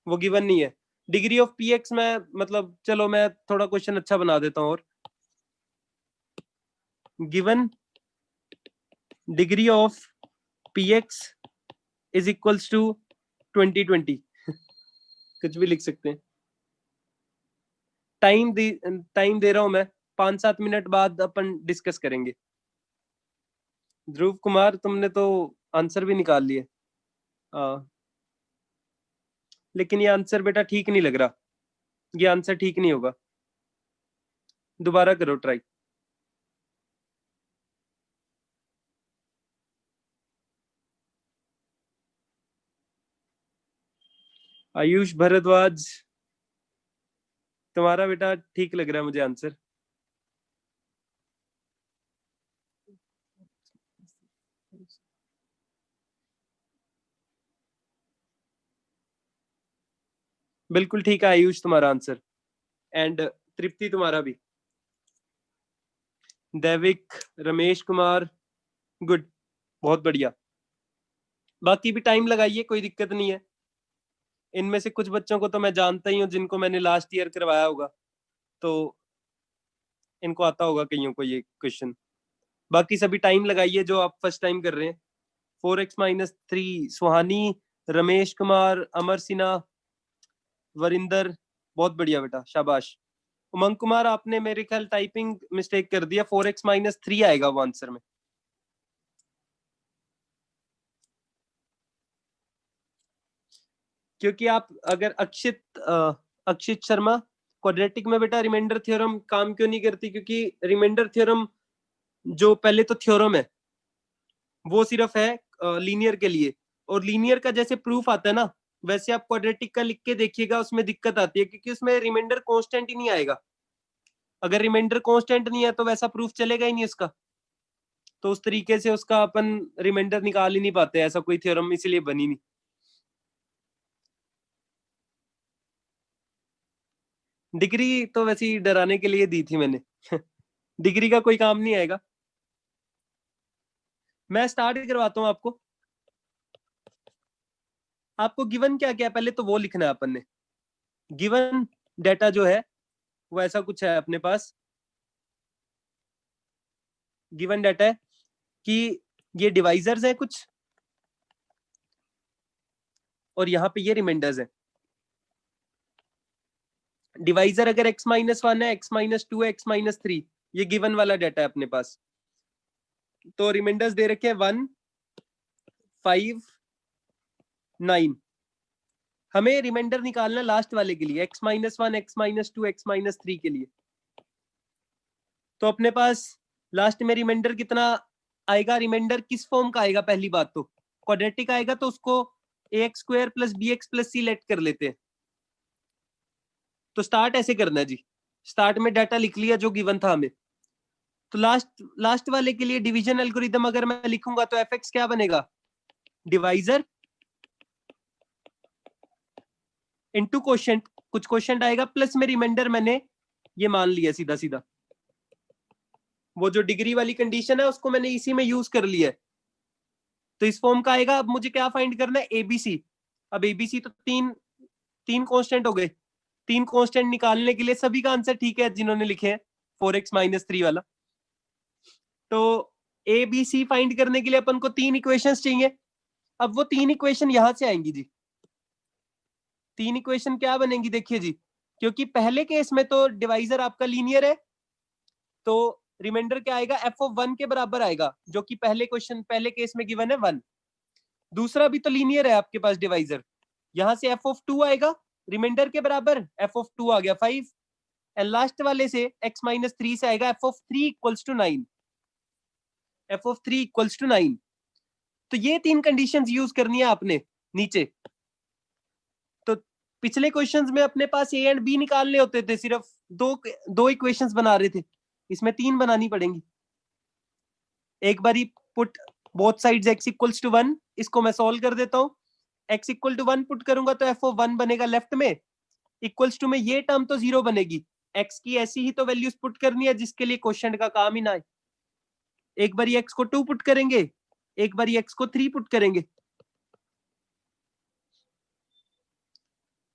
Speaker 2: वो गिवन नहीं है। डिग्री ऑफ पी एक्स में मतलब, चलो मैं थोड़ा क्वेश्चन अच्छा बना देता हूँ। और given degree of P X is equals to 2020 कुछ भी लिख सकते हैं। टाइम दे रहा हूं मैं, 5-7 मिनट बाद अपन डिस्कस करेंगे। ध्रुव कुमार तुमने तो आंसर भी निकाल लिए। लेकिन ये आंसर बेटा ठीक नहीं लग रहा, ये आंसर ठीक नहीं होगा, दोबारा करो ट्राई। आयुष भारद्वाज, तुम्हारा बेटा ठीक लग रहा है मुझे आंसर। बिल्कुल ठीक है आयुष तुम्हारा आंसर, एंड तृप्ति तुम्हारा भी। दैविक, रमेश कुमार, गुड, बहुत बढ़िया। बाकी भी टाइम लगाइए, कोई दिक्कत नहीं है। इनमें से कुछ बच्चों को तो मैं जानता ही हूँ जिनको मैंने लास्ट ईयर करवाया होगा, तो इनको आता होगा कईयों को ये क्वेश्चन। बाकी सभी टाइम लगाइए जो आप फर्स्ट टाइम कर रहे हैं। 4x-3, सुहानी, रमेश कुमार, अमर सिन्हा, वरिंदर, बहुत बढ़िया बेटा, शाबाश। उमंग कुमार आपने मेरे ख्याल टाइपिंग मिस्टेक कर दिया, 4x-3 आएगा वो आंसर में। क्योंकि आप अगर अक्षित शर्मा, क्वाड्रेटिक में बेटा रिमाइंडर थ्योरम काम क्यों नहीं करती? क्योंकि रिमाइंडर थ्योरम जो पहले तो थ्योरम है वो सिर्फ है लीनियर के लिए, और लीनियर का जैसे प्रूफ आता है ना, वैसे आप क्वाड्रेटिक का लिख के देखिएगा, उसमें दिक्कत आती है क्योंकि उसमें रिमाइंडर कांस्टेंट ही नहीं आएगा। अगर रिमाइंडर कांस्टेंट नहीं है तो वैसा प्रूफ चलेगा ही नहीं उसका, तो उस तरीके से उसका अपन रिमाइंडर निकाल ही नहीं पाते, ऐसा कोई थ्योरम इसलिए बनी नहीं। डिग्री तो वैसे ही डराने के लिए दी थी मैंने डिग्री का कोई काम नहीं आएगा। मैं स्टार्ट करवाता हूँ आपको। आपको गिवन क्या क्या पहले तो वो लिखना है अपन ने। गिवन डेटा जो है वो ऐसा कुछ है अपने पास। गिवन डेटा है कि ये डिवाइजर्स है कुछ, और यहाँ पे ये रिमाइंडर्स है। डिवाइजर अगर x-1 है, x-2 है, x-3, ये गिवन वाला डेटा है अपने पास। तो रिमाइंडर्स दे रखे हैं 1, 5, 9। हमें रिमाइंडर निकालना लास्ट वाले के लिए, x-1, x-2, x-3 के लिए। तो अपने पास लास्ट में रिमाइंडर कितना आएगा? रिमाइंडर किस फॉर्म का आएगा? पहली बात तो क्वाड्रेटिक आएगा, तो उसको ax² + bx + c लेट कर लेते हैं। तो स्टार्ट ऐसे करना है जी, स्टार्ट में डाटा लिख लिया जो गिवन था हमें। तो लास्ट वाले के लिए डिवीजन एल्गोरिदम अगर मैं लिखूंगा तो fx क्या बनेगा? डिवाइजर इनटू क्वोशिएंट, कुछ क्वोशिएंट आएगा, प्लस में रिमाइंडर मैंने ये मान लिया सीधा सीधा। वो जो डिग्री वाली कंडीशन है उसको मैंने इसी में यूज कर लिया है, तो इस फॉर्म का आएगा। अब मुझे क्या फाइंड करना है? एबीसी। अब एबीसी तो तीन कांस्टेंट हो गए। तीन कांस्टेंट निकालने के लिए सभी का आंसर ठीक है जिन्होंने लिखे हैं 4x-3 वाला। तो ए बी सी फाइंड करने के लिए अपन को 3 इक्वेशंस चाहिए। अब वो 3 इक्वेशन यहां से आएंगी जी। 3 इक्वेशन क्या बनेंगी देखिए जी, क्योंकि पहले केस में तो डिवाइजर आपका लीनियर है, तो रिमाइंडर क्या आएगा? f(1) के बराबर आएगा, जो कि पहले केस में गिवन है 1। दूसरा भी तो लीनियर है आपके पास डिवाइजर, यहां से f(2) आएगा रिमाइंडर के बराबर, f(2) आ गया 5। एंड लास्ट वाले से x-3 से आएगा f(3) = 9। f(3) = 9। तो ये 3 कंडीशंस यूज करनी है आपने नीचे। तो पिछले क्वेश्चंस में अपने पास ए एंड बी निकालने होते थे, सिर्फ दो इक्वेशंस बना रहे थे, इसमें 3 बनानी पड़ेंगी। एक बारी put both sides x equals to 1, इसको मैं सॉल्व कर देता हूँ। x इक्वल टू 1 पुट करूंगा तो f ऑफ 1 बनेगा लेफ्ट में, इक्वल्स टू में ये टर्म तो 0 बनेगी, x की ऐसी ही तो वैल्यूज पुट करनी है जिसके लिए क्वेश्चन का काम ही ना है। एक बारी x को 2 पुट करेंगे, एक बारी x को 3 पुट करेंगे।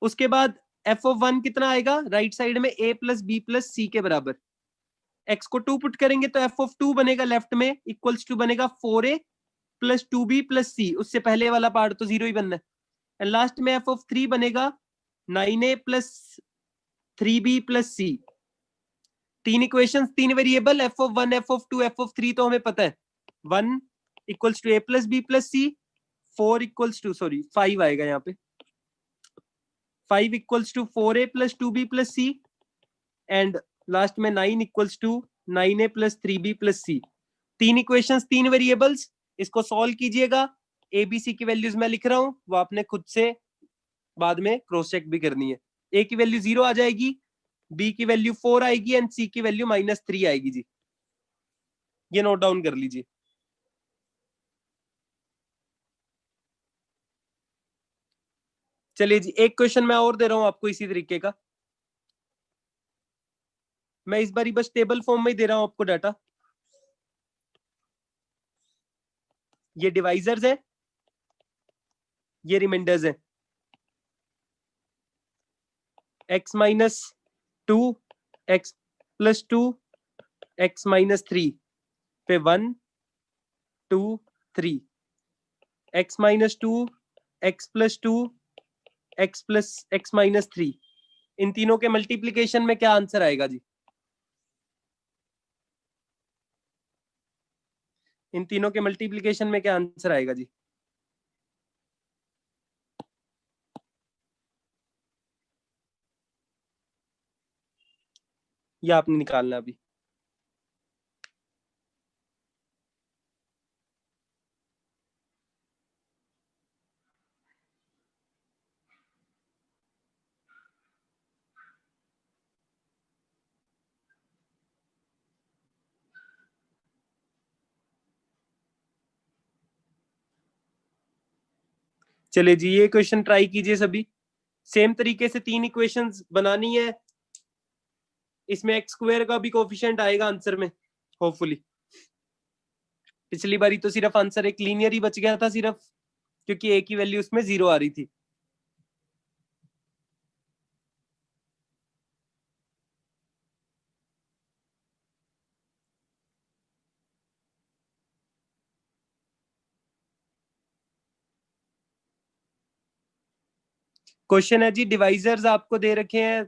Speaker 2: उसके बाद f ऑफ 1 कितना आएगा, राइट साइड में a प्लस बी प्लस सी के बराबर। x को 2 पुट करेंगे तो f ऑफ 2 बनेगा लेफ्ट में, इक्वल्स टू बनेगा 4a plus 2b plus c, उससे पहले वाला पार्ट तो 0 ही बनना है। एंड लास्ट में f ऑफ 3 बनेगा 9a plus 3b plus c। 3 equations 3 variable, f of 1 f of 2 f of 3 तो हमें पता है। 1 equals to a plus b plus c, 4 equals to 5 आएगा यहाँ पे, 5 equals to 4a plus 2b plus c, and last में 9 equals to 9a plus 3b plus c। 3 equations 3 variables, इसको solve कीजिएगा। ए बी सी की values मैं लिख रहा हूं, वो आपने खुद से बाद में क्रॉस चेक भी करनी है। ए की वैल्यू 0 आ जाएगी, बी की वैल्यू 4 आएगी एंड सी की वैल्यू -3 आएगी जी। ये नोट डाउन कर लीजिए। चलिए जी, एक क्वेश्चन मैं और दे रहा हूं आपको इसी तरीके का। मैं इस बारी बस टेबल फॉर्म में ही दे रहा हूं आपको डाटा। ये डिवाइजर्स है, ये रिमाइंडर्स है। x minus 2, x plus 2, x minus 3 पे 1 2 3, x minus 2, x plus 2, x plus x minus 3, इन तीनों के मल्टीप्लीकेशन में क्या आंसर आएगा जी? इन तीनों के मल्टीप्लीकेशन में क्या आंसर आएगा जी? ये आपने निकालना अभी। चलिए जी, ये क्वेश्चन ट्राई कीजिए सभी। सेम तरीके से 3 इक्वेशंस बनानी है, इसमें एक्स स्क्वायर का भी कोफिशिएंट आएगा आंसर में होपफुली। पिछली बारी तो सिर्फ आंसर एक लीनियर ही बच गया था सिर्फ, क्योंकि ए की वैल्यू उसमें 0 आ रही थी। क्वेश्चन है जी, डिवाइजर्स आपको दे रखे हैं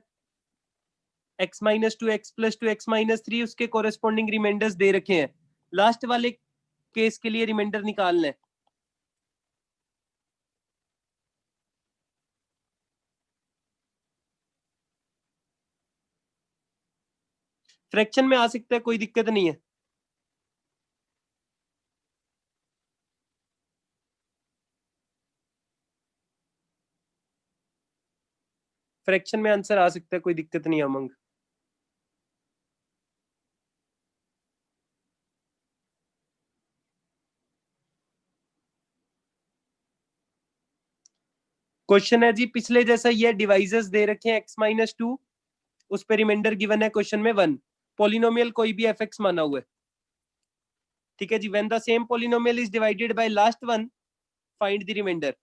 Speaker 2: x minus 2, x plus 2, x minus 3, उसके कोरेस्पॉन्डिंग रिमाइंडर्स दे रखे हैं। लास्ट वाले केस के लिए रिमाइंडर निकालना है। फ्रैक्शन में आ सकता है, कोई दिक्कत नहीं है। फ्रैक्शन में आंसर आ सकता है, कोई दिक्कत नहीं है अमंग। क्वेश्चन है जी, पिछले जैसा ये डिवाइजर्स दे रखे हैं x माइनस 2, उस पर रिमाइंडर गिवन है क्वेश्चन में 1। पॉलिनोमियल कोई भी fx माना हुआ है, ठीक है जी। When the same polynomial is divided by last one, find the remainder.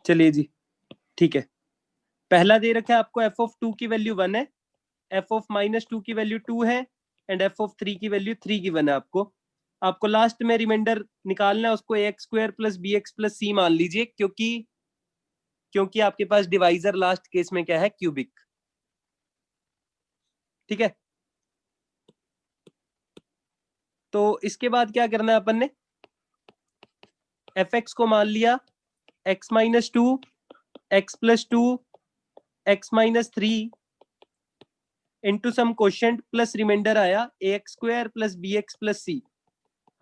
Speaker 2: चलिए जी, ठीक है। पहला दे रखा है आपको f ऑफ 2 की वैल्यू 1 है, f ऑफ माइनस 2 की वैल्यू 2 है, एंड f ऑफ 3 की वैल्यू 3 गिवन है आपको लास्ट में रिमाइंडर निकालना है, उसको ax square plus bx plus c मान लीजिए, क्योंकि आपके पास डिवाइजर लास्ट केस में क्या है, क्यूबिक। ठीक है। तो इसके बाद क्या करना है अपन ने, एफ एक्स को मान लिया X minus two, X plus two, X minus three into some quotient plus remainder आया A X square plus B X plus C.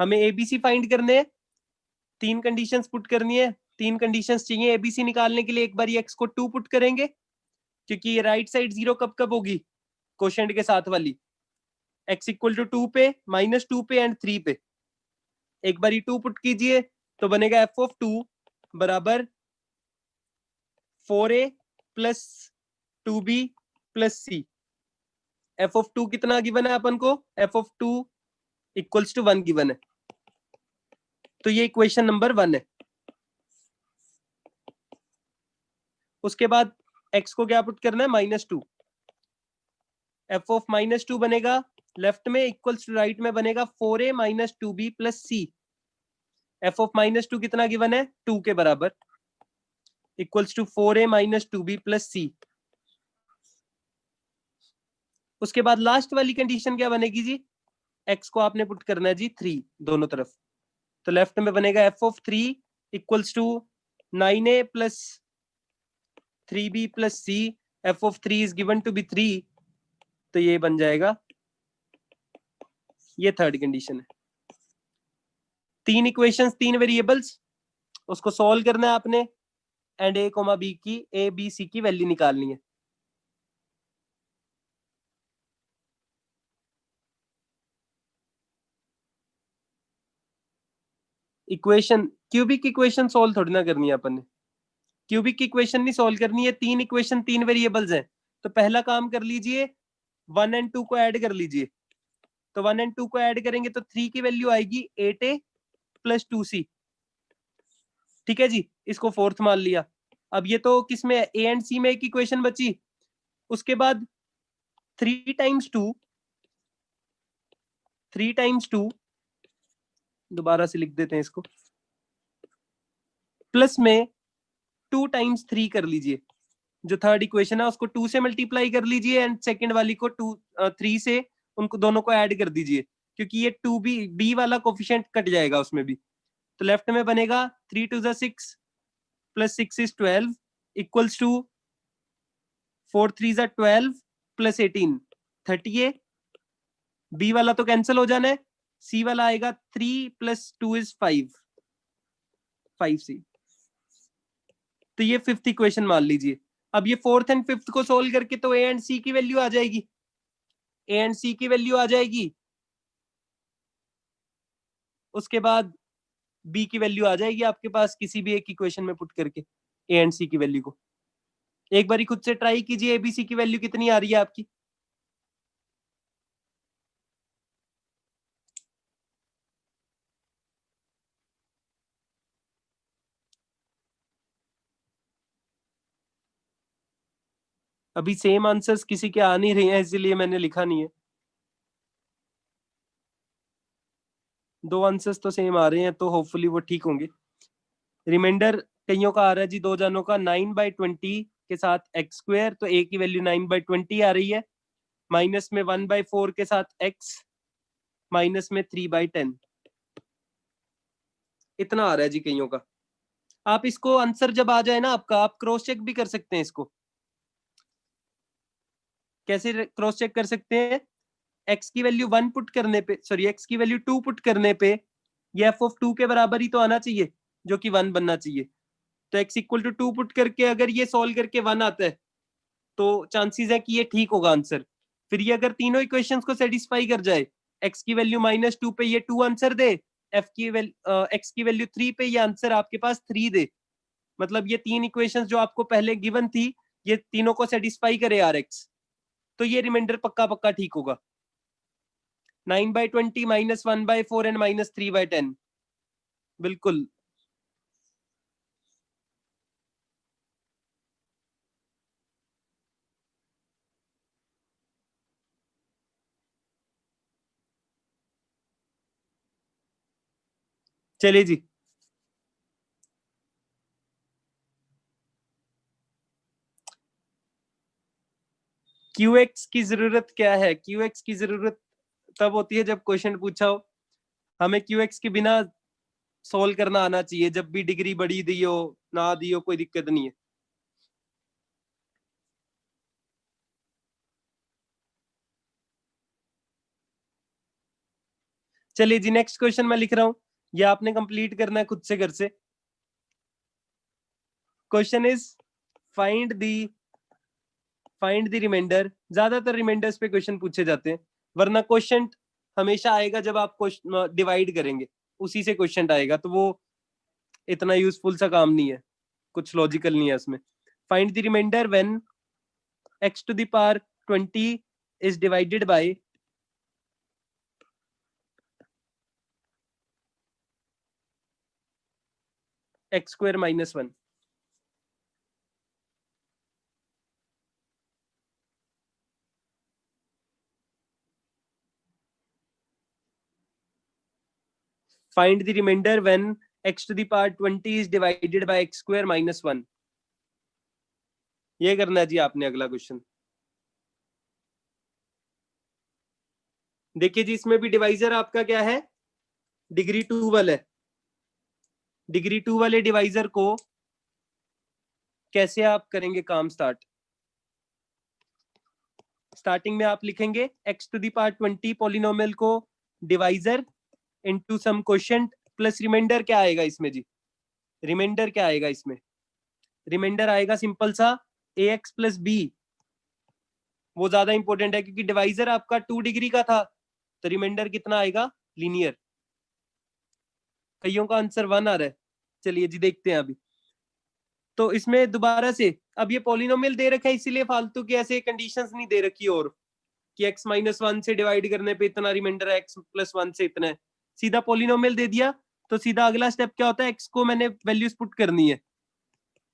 Speaker 2: हमें एबीसी फाइंड करने हैं, तीन कंडीशंस पुट करनी है, तीन कंडीशंस चाहिए एबीसी निकालने के लिए। एक बार एक्स को 2 पुट करेंगे क्योंकि ये राइट साइड 0 कब कब होगी, क्वोशिएंट के साथ वाली, x इक्वल टू 2 पे, -2 पे एंड 3 पे। एक बार 2 पुट कीजिए तो बनेगा एफ ऑफ 2 बराबर 4a plus 2b plus c। F of 2 कितना गिवन है अपन को, F of 2 equals to 1 given है, तो ये इक्वेशन नंबर 1 है। उसके बाद x को क्या पुट करना है, -2, एफ ऑफ -2 बनेगा लेफ्ट में इक्वल्स टू राइट में बनेगा 4a minus 2b plus c। F of -2 कितना गिवन है, 2 के बराबर, equals to 4a minus 2b plus c। उसके बाद लास्ट वाली कंडीशन क्या बनेगी जी, x को आपने पुट करना है जी 3 दोनों तरफ, तो लेफ्ट में बनेगा F of 3 equals to 9a plus 3b plus c। F of 3 is given to be 3, तो ये बन जाएगा, ये थर्ड कंडीशन है। तीन इक्वेशंस, तीन वेरिएबल्स, उसको सॉल्व करना है आपने एंड ए कोमा बी की, ए बी सी की वैल्यू निकालनी है। इक्वेशन, क्यूबिक इक्वेशन सॉल्व थोड़ी ना करनी है अपन ने, क्यूबिक इक्वेशन नहीं सॉल्व करनी है, तीन इक्वेशन तीन वेरिएबल्स हैं। तो पहला काम कर लीजिए, 1 एंड 2 को ऐड कर लीजिए, तो 1 एंड 2 को ऐड करेंगे तो 3 की वैल्यू आएगी 8a प्लस 2c। ठीक है जी, इसको फोर्थ मान लिया। अब ये तो किसमें, ए एंड सी में एक इक्वेशन बची। उसके बाद 3 टाइम्स 2, 3 टाइम्स 2, दोबारा से लिख देते हैं इसको, प्लस में 2 टाइम्स 3 कर लीजिए, जो थर्ड इक्वेशन है उसको 2 से मल्टीप्लाई कर लीजिए एंड सेकंड वाली को 3 से, उनको दोनों को ऐड कर दीजिए, क्योंकि ये 2b वाला कोफिशिएंट कट जाएगा उसमें भी। तो लेफ्ट में बनेगा 3 2 6 plus 6 is 12 equals to 4 3 12 plus 18 30a। B वाला तो कैंसिल हो जाना है, सी वाला आएगा 3 प्लस 2 इज 5c। तो ये फिफ्थ इक्वेशन मान लीजिए। अब ये फोर्थ एंड फिफ्थ को सोल्व करके तो ए एंड सी की वैल्यू आ जाएगी, ए एंड सी की वैल्यू आ जाएगी। उसके बाद बी की वैल्यू आ जाएगी आपके पास किसी भी एक इक्वेशन में पुट करके, ए एंड सी की वैल्यू को। एक बारी खुद से ट्राई कीजिए, एबीसी की वैल्यू कितनी आ रही है आपकी। अभी सेम आंसर्स किसी के आ नहीं रहे हैं, इसीलिए मैंने लिखा नहीं है। दो आंसर्स तो सेम आ रहे हैं, तो होपफुली वो ठीक होंगे। रिमाइंडर कईयों का आ रहा है जी, दो जानों का 9/20 के साथ एक्स स्क्वायर, तो ए की वैल्यू 9/20 आ रही है, माइनस में 1/4 के साथ एक्स, माइनस में 3/10, इतना आ रहा है जी कईयों का। आप इसको आंसर जब आ जाए ना आपका, आप क्रॉस चेक भी कर सकते हैं इसको। कैसे क्रॉस चेक कर सकते हैं, एक्स की वैल्यू 1 पुट करने पे, सॉरी एक्स की वैल्यू 2 पुट करने पे ये एफ ऑफ 2 के बराबर ही तो आना चाहिए, जो कि 1 बनना चाहिए। तो x इक्वल टू 2 पुट करके अगर ये सॉल्व करके 1 आता है तो चांसेस है कि ये ठीक होगा आंसर। फिर ये अगर तीनों इक्वेशंस को सेटिस्फाई कर जाए, x की वैल्यू -2 पे ये 2 आंसर दे, f की वैल्यू x की वैल्यू 3 पे ये आंसर आपके पास 3 दे, मतलब ये तीन इक्वेशंस जो आपको पहले गिवन थी, ये तीनों को सेटिस्फाई करे rx, तो ये रिमाइंडर पक्का पक्का ठीक होगा। 9/20 -1/4 एंड -3/10, बिल्कुल। चलिए जी, क्यू एक्स की जरूरत क्या है, क्यू एक्स की जरूरत तब होती है जब क्वेश्चन पूछा हो हमें QX के बिना सोल्व करना आना चाहिए, जब भी डिग्री बड़ी दी हो ना दी हो कोई दिक्कत नहीं है। चलिए जी, नेक्स्ट क्वेश्चन मैं लिख रहा हूं, ये आपने कंप्लीट करना है खुद से घर से। Question is find the remainder. ज्यादातर रिमाइंडर्स पे क्वेश्चन पूछे जाते हैं, वरना क्वेश्चन हमेशा आएगा जब आप डिवाइड करेंगे, उसी से क्वेश्चन आएगा, तो वो इतना यूजफुल सा काम नहीं है, कुछ लॉजिकल नहीं है उसमें। Find the remainder when x to the power 20 is divided by x square minus 1। Find the remainder when x to the power 20 is divided by x square minus 1। ये करना है जी आपने अगला क्वेश्चन। देखिए जी, इसमें भी डिवाइजर आपका क्या है, डिग्री 2 वाला है। डिग्री 2 वाले डिवाइजर को कैसे आप करेंगे काम स्टार्ट। स्टार्टिंग में आप लिखेंगे x to the power 20 polynomial को divisor into some quotient plus reminder क्या आएगा इसमें जी, रिमाइंडर क्या आएगा इसमें, रिमाइंडर आएगा सिंपल सा ax प्लस बी। वो ज्यादा इंपॉर्टेंट है क्योंकि डिवाइजर आपका 2 डिग्री का था, तो रिमाइंडर कितना आएगा, लीनियर। कईयों का आंसर 1 आ रहा है। चलिए जी देखते हैं अभी। तो इसमें दोबारा से, अब ये पॉलिनोमियल दे रखा है इसीलिए फालतू की ऐसे कंडीशंस नहीं दे रखी और कि x माइनस 1 से डिवाइड करने पे इतना रिमाइंडर है, x प्लस 1 से इतना है। सीधा पॉलिनोमियल दे दिया, तो सीधा अगला स्टेप क्या होता है, x को मैंने वैल्यूज पुट करनी है।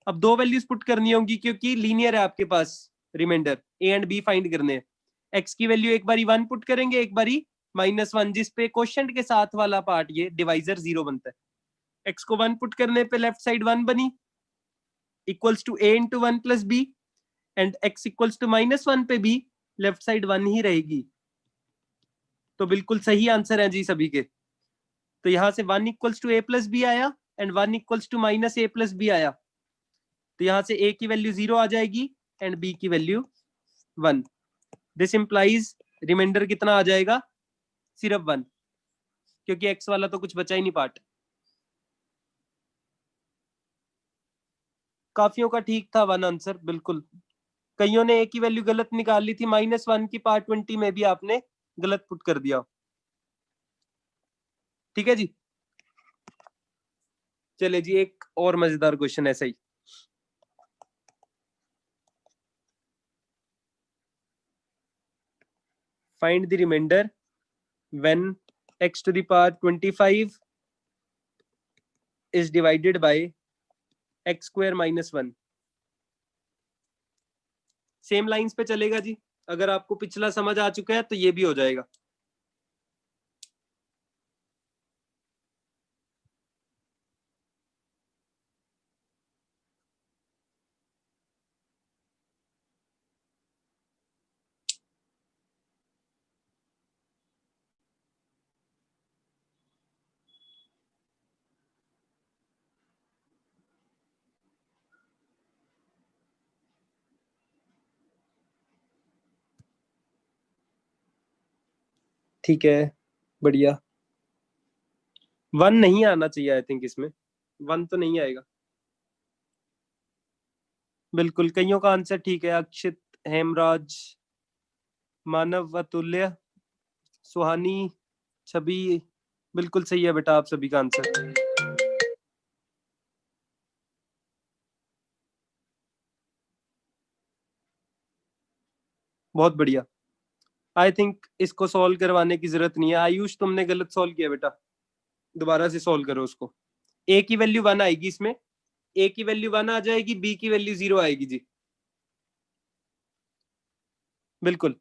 Speaker 2: अब 2 वैल्यूज पुट करनी होंगी क्योंकि लीनियर है आपके पास remainder, a and b find करने हैं। x की वैल्यू एक बारी 1 पुट करेंगे, एक बारी -1, जिसपे क्वोशिएंट के साथ वाला पार्ट ये डिवाइजर 0 बनता है। x को 1 पुट करने पे लेफ्ट साइड 1 बनी, equals to a into 1 plus b, and x equals to -1 पे भी लेफ्ट साइड 1 ही रहेगी। तो बिल्कुल सही आंसर है जी सभी के। तो यहां से 1 equals to a plus B आया and 1 equals to -a plus B आया। तो यहां से a की वैल्यू 0 आ जाएगी एंड b की वैल्यू 1। दिस इंप्लाइज रिमाइंडर कितना आ जाएगा, सिर्फ 1, क्योंकि x वाला तो कुछ बचा ही नहीं पार्ट। काफियों का ठीक था 1 आंसर बिल्कुल। कईयों ने a की वैल्यू गलत निकाल ली थी, -1 की पार्ट 20 में भी आपने गलत पुट कर दिया। ठीक है जी। चले जी, एक और मजेदार क्वेश्चन ऐसा ही। Find the remainder when x to the power 25 is divided by x square minus 1। Same lines पे चलेगा जी, अगर आपको पिछला समझ आ चुका है तो ये भी हो जाएगा। ठीक है, बढ़िया। 1 नहीं आना चाहिए आई थिंक, इसमें 1 तो नहीं आएगा। बिल्कुल, कईयों का आंसर ठीक है, अक्षित, हेमराज, मानव, अतुल्य, सुहानी, छवि, बिल्कुल सही है बेटा आप सभी का आंसर। बहुत बढ़िया। आई थिंक इसको सॉल्व करवाने की जरूरत नहीं है। आयुष, तुमने गलत सॉल्व किया बेटा, दोबारा से सॉल्व करो उसको। a की वैल्यू 1 आएगी इसमें, a की वैल्यू 1 आ जाएगी, b की वैल्यू 0 आएगी जी। बिल्कुल।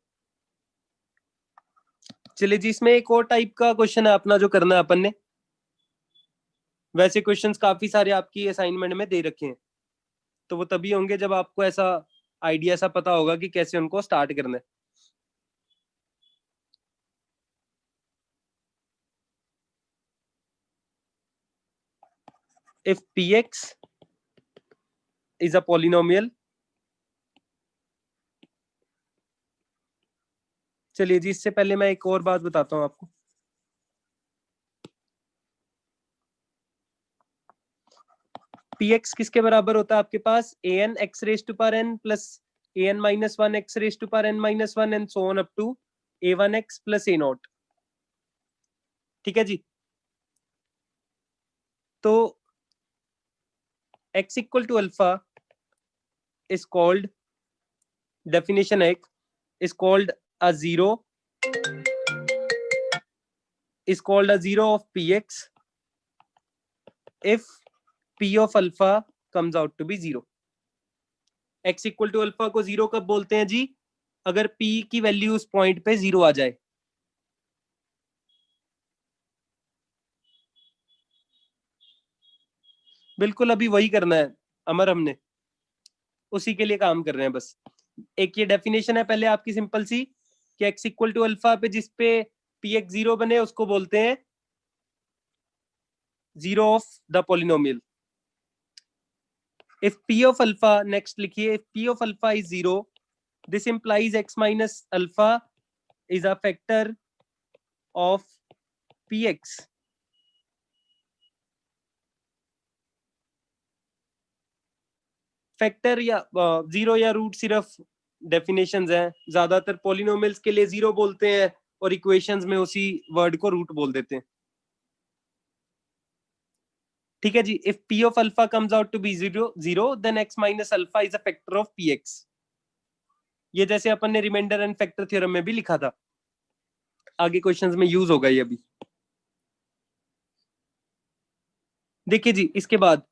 Speaker 2: चलिए जी, इसमें एक और टाइप का क्वेश्चन है अपना जो करना है अपन ने। वैसे क्वेश्चंस काफी सारे आपकी असाइनमेंट में दे रखे हैं, तो वो तभी होंगे जब आपको ऐसा आइडिया सा पता होगा कि कैसे उनको स्टार्ट करना है। if px is a polynomial, चलिए जी इससे पहले मैं एक और बात बताता हूं आपको। px किसके बराबर होता है आपके पास, an x raise to power n plus an minus 1 x raise to power n minus 1 and so on up to a1x plus a naught. ठीक है जी। तो x equal to alpha is called, definition एक is called a zero, is called a zero of px if p of alpha comes out to be zero। x equal to alpha को zero कब बोलते हैं जी, अगर p की value उस point पे zero आ जाए। बिल्कुल अभी वही करना है अमर, हमने उसी के लिए काम कर रहे हैं बस। एक ये डेफिनेशन है पहले आपकी सिंपल सी कि x इक्वल टू अल्फा पे जिस पे px जीरो बने उसको बोलते हैं zero of the polynomial. if p of alpha, next लिखिए, if p of alpha is zero, this implies x minus alpha is a factor of px। Factor या zero या रूट सिर्फ डेफिनेशंस हैं, ज्यादातर पॉलिनोमियल्स के लिए जीरो बोलते हैं और इक्वेशंस में उसी वर्ड को रूट बोल देते हैं। ठीक है जी। If p of alpha comes out to be zero then x minus alpha is a factor of px। ये जैसे अपन ने रिमाइंडर एंड फैक्टर थ्योरम में भी लिखा था, आगे क्वेश्चंस में यूज होगा ये अभी। देखिए जी इसके बाद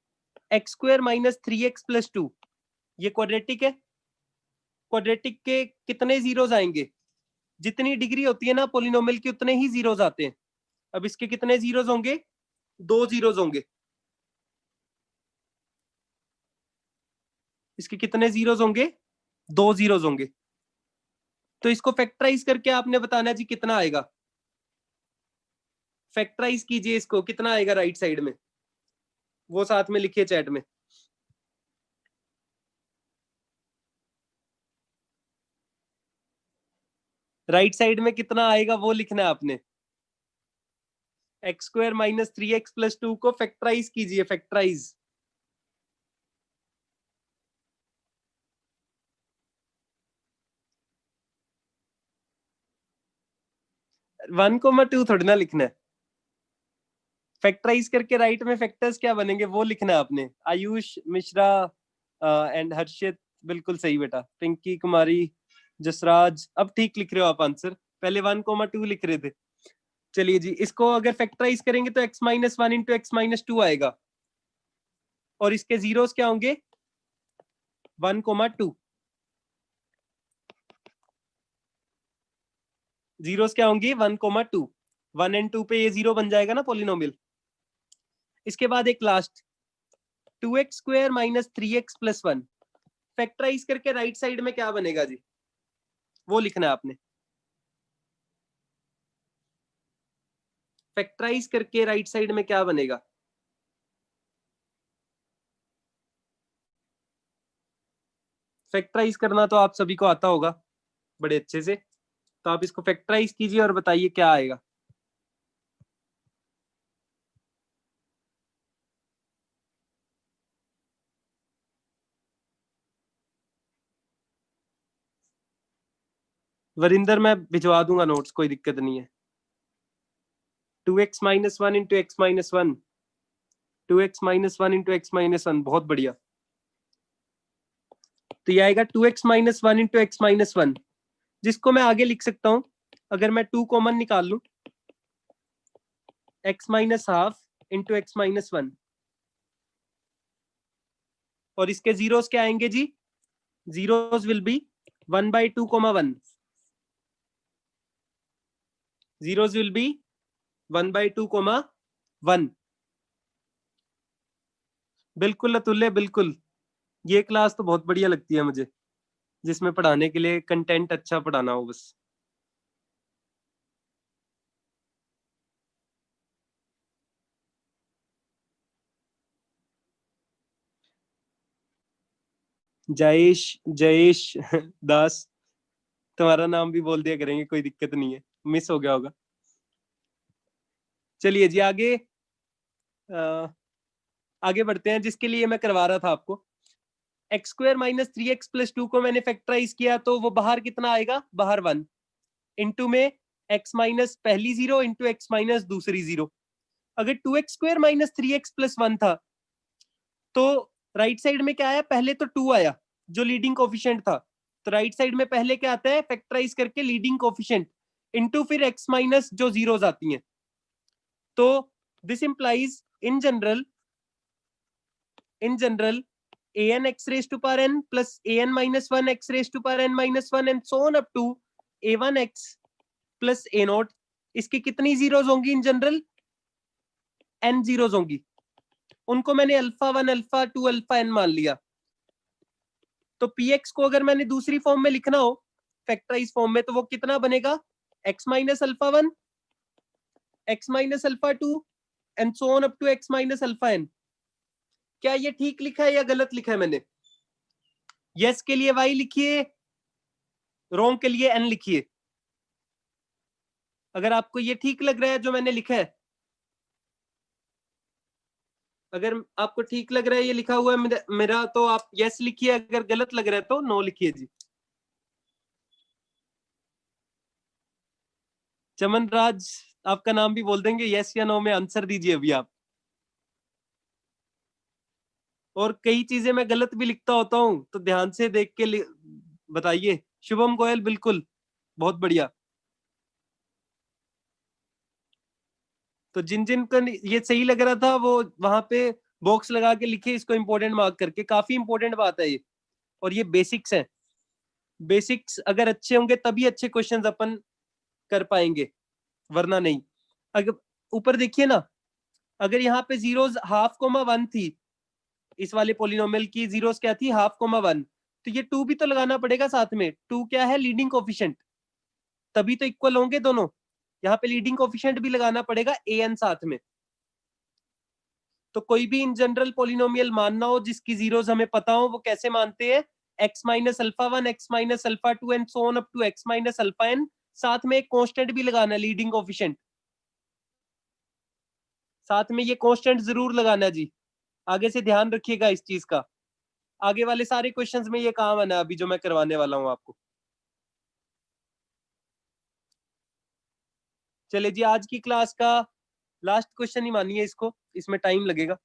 Speaker 2: x square minus 3x plus 2, ये क्वाड्रेटिक है। क्वाड्रेटिक के कितने जीरोस आएंगे, जितनी डिग्री होती है ना पॉलिनोमियल की उतने ही जीरोस आते हैं। अब इसके कितने जीरोस होंगे, 2 जीरोस होंगे। इसके कितने जीरोस होंगे, 2 जीरोस होंगे। तो इसको फैक्टराइज करके आपने बताना जी कितना आएगा। फैक्टराइज कीजिए इसको, कितना आएगा राइट साइड में, वो साथ में लिखिए चैट में। राइट साइड में कितना आएगा वो लिखना है आपने। X square minus 3x plus 2 को फैक्टराइज कीजिए, फैक्टराइज। वन कोमा टू थोड़ी ना लिखना है, फैक्टराइज करके राइट में फैक्टर्स क्या बनेंगे वो लिखना है आपने। आयुष मिश्रा एंड हर्षित बिल्कुल सही बेटा। पिंकी कुमारी, जसराज, अब ठीक लिख रहे हो आप आंसर, पहले 1,2 लिख रहे थे। चलिए जी इसको अगर फैक्टराइज करेंगे तो x minus 1 into x minus 2 आएगा, और इसके जीरोस क्या होंगे, 1,2। जीरोस क्या होंगी, 1,2। 1 एंड 2 पे ये जीरो बन जाएगा ना पॉलिनोमियल। इसके बाद एक last 2x square minus 3x plus 1, factorise करके राइट साइड में क्या बनेगा जी, वो लिखना है आपने। फैक्टराइज करके राइट साइड में क्या बनेगा, फैक्टराइज करना तो आप सभी को आता होगा बड़े अच्छे से, तो आप इसको फैक्टराइज कीजिए और बताइए क्या आएगा। वरिंदर मैं भिजवा दूंगा नोट्स, कोई दिक्कत नहीं है। 2x minus 1 into x minus 1, 2x minus 1 into x minus 1, बहुत बढ़िया। तो ये आएगा 2x minus 1 into x minus 1, जिसको मैं आगे लिख सकता हूं अगर मैं 2 कॉमन निकाल लूं, x minus half into x minus 1, और इसके जीरोस क्या आएंगे जी, zeros will be 1/2,1, zeros will be 1/2,1। बिल्कुल अतुल्य, बिल्कुल। ये क्लास तो बहुत बढ़िया लगती है मुझे, जिसमें पढ़ाने के लिए कंटेंट अच्छा पढ़ाना हो बस। जयेश दास, तुम्हारा नाम भी बोल दिया करेंगे, कोई दिक्कत नहीं है, मिस हो गया होगा। चलिए जी आगे आगे बढ़ते हैं, जिसके लिए मैं करवा रहा था आपको। X square minus 3x plus 2 को मैंने फैक्टराइज किया, तो वो बाहर कितना आएगा, बाहर 1 इंटू में x माइनस पहली 0 इंटू एक्स माइनस दूसरी 0। अगर 2x square minus 3x plus 1 था, तो राइट साइड में क्या आया, पहले तो 2 आया जो लीडिंग कोफिशिएंट था, तो राइट साइड में पहले क्या आता है, फैक्टराइज करके लीडिंग कोफिशिएंट इंटू फिर x माइनस जो जीरोस आती हैं। तो this implies in general an x raised to power n plus an minus 1 x raised to power n minus 1 and so on up to a1 x plus a naught। इसकी कितनी zeros होंगी in general, n zeros होंगी, उनको मैंने alpha 1 alpha 2 alpha n मान लिया। तो px को अगर मैंने दूसरी फॉर्म में लिखना हो, फैक्टराइज फॉर्म में, तो वो कितना बनेगा, x minus alpha 1 x minus alpha 2 and so on up to x minus alpha n। क्या ये ठीक लिखा है या गलत लिखा है मैंने? यस के लिए y लिखिए, रॉन्ग के लिए n लिखिए। अगर आपको ये ठीक लग रहा है जो मैंने लिखा है, अगर आपको ठीक लग रहा है ये लिखा हुआ है मेरा, तो आप यस लिखिए, अगर गलत लग रहा है तो नो लिखिए जी। चमन राज, आपका नाम भी बोल देंगे, यस या नो में आंसर दीजिए अभी आप। और कई चीजें मैं गलत भी लिखता होता हूं, तो ध्यान से देख के बताइए। शुभम गोयल, बिल्कुल, बहुत बढ़िया। तो जिन जिन का ये सही लग रहा था, वो वहां पे बॉक्स लगा के लिखे इसको इंपॉर्टेंट मार्क करके, काफी इंपॉर्टेंट बात है ये। और ये बेसिक्स है, बेसिक्स अगर अच्छे होंगे तभी अच्छे क्वेश्चंस अपन कर पाएंगे, वरना नहीं। अगर ऊपर देखिए ना, अगर यहाँ पे जीरोस हाफ कोमा 1 थी, इस वाले पोलिनोमियल की जीरोस क्या थी, हाफ कोमा 1, तो ये 2 भी तो लगाना पड़ेगा साथ में। 2 क्या है, लीडिंग कोफिशिएंट, तभी तो इक्वल होंगे दोनों। यहाँ पे लीडिंग कोफिशिएंट भी लगाना पड़ेगा an साथ में। तो कोई भी इन जनरल पोलिनोमियल मानना हो जिसकी जीरोस हमें पता हो, वो कैसे मानते हैं, x minus alpha 1 x minus alpha 2 and so on up to x minus alpha n, साथ में एक कांस्टेंट भी लगाना है, लीडिंग कोफिशिएंट, साथ में ये कांस्टेंट जरूर लगाना जी। आगे से ध्यान रखिएगा इस चीज का, आगे वाले सारे क्वेश्चंस में ये काम आना अभी जो मैं करवाने वाला हूं आपको। चलिए जी, आज की क्लास का लास्ट क्वेश्चन ही मानिए इसको, इसमें टाइम लगेगा।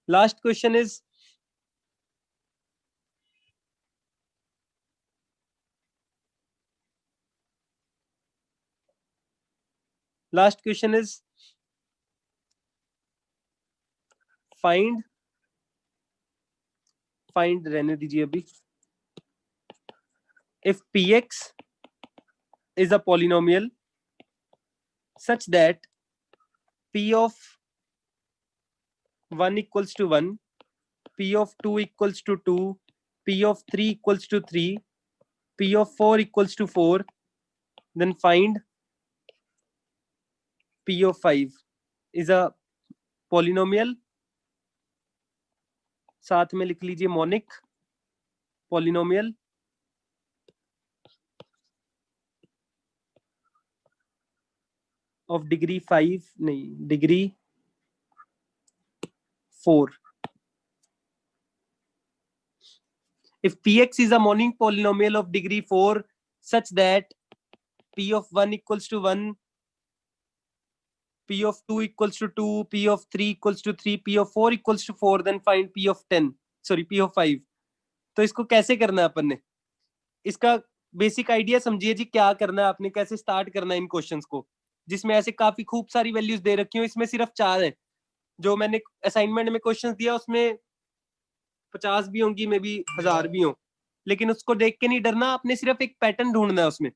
Speaker 2: Last question is, last question is find रहने दीजिए अभी। If px is a polynomial such that p of 1 equals to 1, p of 2 equals to 2, p of 3 equals to 3, p of 4 equals to 4, then find p of 5 is a polynomial, साथ में लिख लीजिए monic polynomial of degree 5, नहीं, degree 4। If px is a monic polynomial of degree 4 such that p of 1 equals to 1, p of 2 equals to 2, p of 3 equals to 3, p of 4 equals to 4, then find p of 10, sorry p of 5। तो इसको कैसे करना है अपन ने, इसका basic idea समझिए जी, क्या करना है आपने, कैसे स्टार्ट करना है इन क्वेश्चंस को, जिसमें ऐसे काफी खूब सारी वैल्यूज दे रखी हो, इसमें सिर्फ 4 है। जो मैंने असाइनमेंट में क्वेश्चंस दिया उसमें 50 भी होंगी, मे बी 1000 भी हो, लेकिन उसको देख के नहीं डरना, आपने सिर्फ एक पैटर्न ढूंढना है, उसमें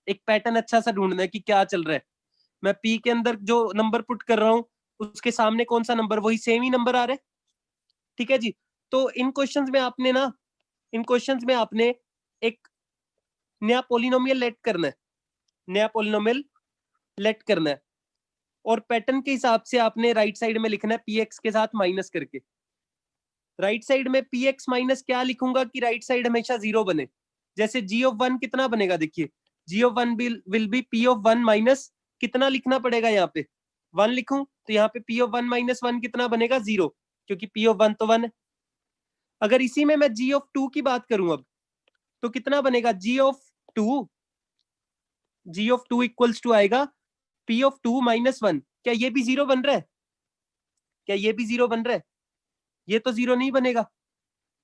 Speaker 2: एक पैटर्न अच्छा सा ढूंढना है कि क्या चल रहा है। मैं पी के अंदर जो नंबर पुट कर रहा हूँ, उसके सामने कौन सा नंबर, वही सेम ही नंबर आ रहा है, ठीक है जी। तो इन क्वेश्चंस में आपने ना, इन क्वेश्चंस में आपने एक नया पोलिनोमियल लेट करना है, नया पोलिनोमियल लेट करना है। और पैटर्न के हिसाब से आपने राइट साइड में लिखना है px के साथ माइनस करके। राइट साइड में px माइनस क्या लिखूंगा कि राइट साइड हमेशा 0 बने। जैसे g ऑफ 1 कितना बनेगा, देखिए g of 1 will be p of 1 minus कितना लिखना पड़ेगा, यहाँ पे 1 लिखूं तो यहाँ पे p ऑफ 1 माइनस 1 कितना बनेगा, 0, क्योंकि p ऑफ 1 तो 1 है। अगर इसी में मैं g ऑफ 2 की बात करूं अब, तो कितना बनेगा, g ऑफ 2 इक्वल्स टू आएगा p ऑफ 2 माइनस 1। क्या ये भी 0 बन रहा है, क्या ये भी 0 बन रहा है, ये तो 0 नहीं बनेगा।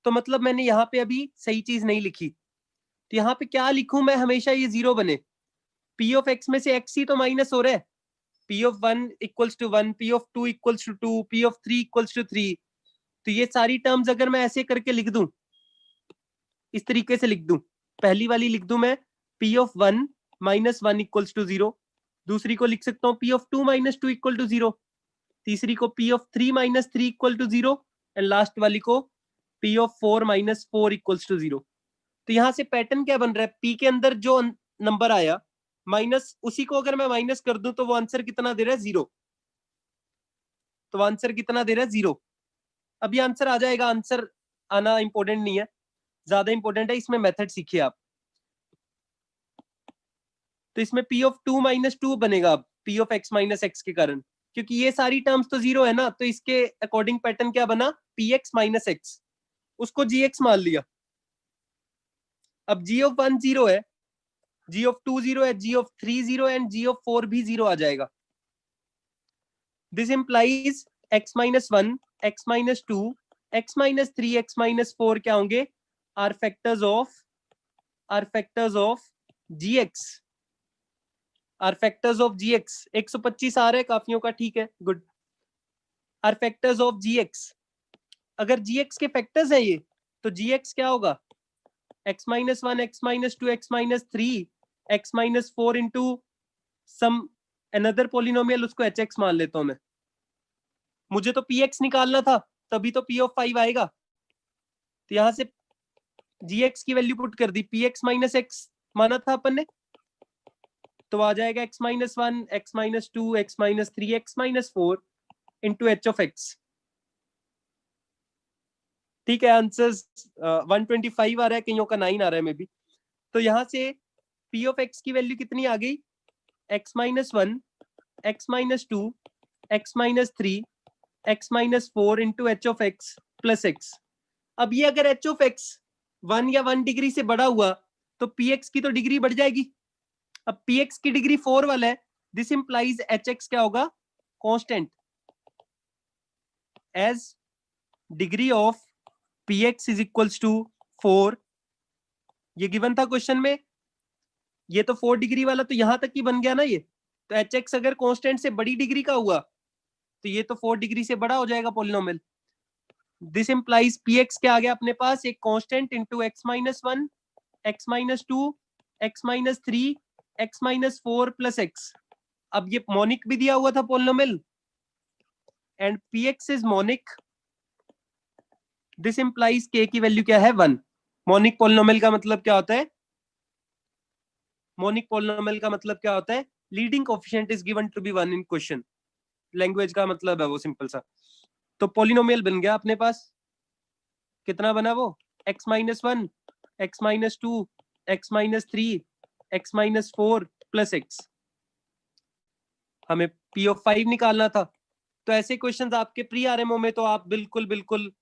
Speaker 2: तो मतलब मैंने यहाँ पे अभी सही चीज नहीं लिखी। तो यहाँ पे क्या लिखूं मैं, हमेशा ये 0 बने। p ऑफ x में से x ही तो माइनस हो रहा है। p of 1 equals to 1, p of 2 equals to 2, p of 3 equals to 3। तो ये सारी टर्म्स अगर मैं ऐसे करके लिख दूं, इस तरीके से लिख दूं, पहली वाली लिख दूं मैं p of 1 minus 1 equals to 0, दूसरी को लिख सकता हूँ p of 2 minus 2 equal to 0, तीसरी को p of 3 minus 3 equal to 0, and last वाली को p of 4 minus 4 equals to 0। तो यहाँ से पैटर्न क्या बन रहा है, p के अंदर जो नंबर आया माइनस, उसी को अगर मैं माइनस कर दूं तो वो आंसर कितना दे रहा है, 0। तो आंसर कितना दे रहा है, 0। अब ये आंसर आ जाएगा, आंसर आना इंपॉर्टेंट नहीं है, ज्यादा इंपॉर्टेंट है इसमें मेथड सीखिए आप। तो इसमें p ऑफ 2 माइनस 2 बनेगा अब p of x minus x के कारण, क्योंकि ये सारी टर्म्स तो 0 है ना, तो इसके अकॉर्डिंग पैटर्न क्या बना, px माइनस x, उसको gx मान लिया। अब g ऑफ 1 0 है, g ऑफ 2 0 है, g ऑफ 3 0 है, एंड g ऑफ 4 भी 0 आ जाएगा। This implies x minus 1, x minus 2, x minus 3, x minus 4 क्या होंगे, are factors of gx, are factors of gx। 125 आ रहा है काफियों का, ठीक है, good. Are factors of gx, अगर gx के फैक्टर्स है ये, तो gx क्या होगा, x minus 1, x minus 2, x minus 3, x minus 4 into some another polynomial, उसको hx मान लेता हूं मैं। मुझे तो px निकालना था, तभी तो p ऑफ 5 आएगा। तो यहां से gx की वैल्यू पुट कर दी, px माइनस x माना था अपन ने, तो आ जाएगा x minus 1, x minus 2, x minus 3, x minus 4 into h of x। ठीक है, आंसर्स 125 आ रहा है, कईयों का 9 आ रहा है मे बी। तो यहां से p ऑफ x की वैल्यू कितनी आ गई, x minus 1, x minus 2, x minus 3, x minus 4 into h of x plus x। अब ये अगर h ऑफ x 1 या 1 डिग्री से बड़ा हुआ तो px की तो डिग्री बढ़ जाएगी। अब px की डिग्री 4 वाला है, दिस इंप्लाइज hx क्या होगा, constant, as degree of px is equals to 4। ये गिवन था क्वेश्चन में, ये तो 4 डिग्री वाला तो यहां तक ही बन गया ना ये। तो hx अगर कांस्टेंट से बड़ी डिग्री का हुआ तो ये तो 4 डिग्री से बड़ा हो जाएगा पॉलिनोमियल। दिस इंप्लाइज px क्या आ गया अपने पास, एक constant into x minus 1, x minus 2, x minus 3, x minus 4 plus x। अब ये मोनिक भी दिया हुआ था polynomial, and px is monic, this implies k की वैल्यू क्या है, 1। मोनिक पॉलिनोमियल का मतलब क्या होता है, मोनिक पॉलिनोमियल का मतलब क्या होता है, leading coefficient is given to be 1 in question, language का मतलब है वो सिंपल सा। तो पॉलिनोमियल बन गया अपने पास, कितना बना वो, x minus 1, x minus 2, x minus 3, x minus 4 plus x। हमें p ऑफ 5 निकालना था। तो ऐसे क्वेश्चंस आपके प्री आरएमओ में तो आप बिल्कुल बिल्कुल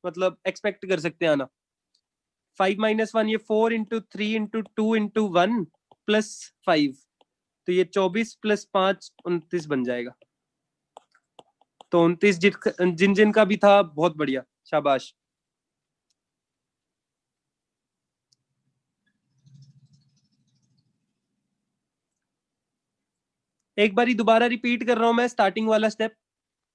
Speaker 2: मतलब एक्सपेक्ट कर सकते हैं आना। 5 माइनस 1, ये 4 इंटू 3 इंटू 2 इंटू 1 प्लस 5, तो ये 24 प्लस 5 29 बन जाएगा। तो 29 जिन जिन का भी था बहुत बढ़िया, शाबाश। एक बारी दोबारा रिपीट कर रहा हूं मैं स्टार्टिंग वाला स्टेप।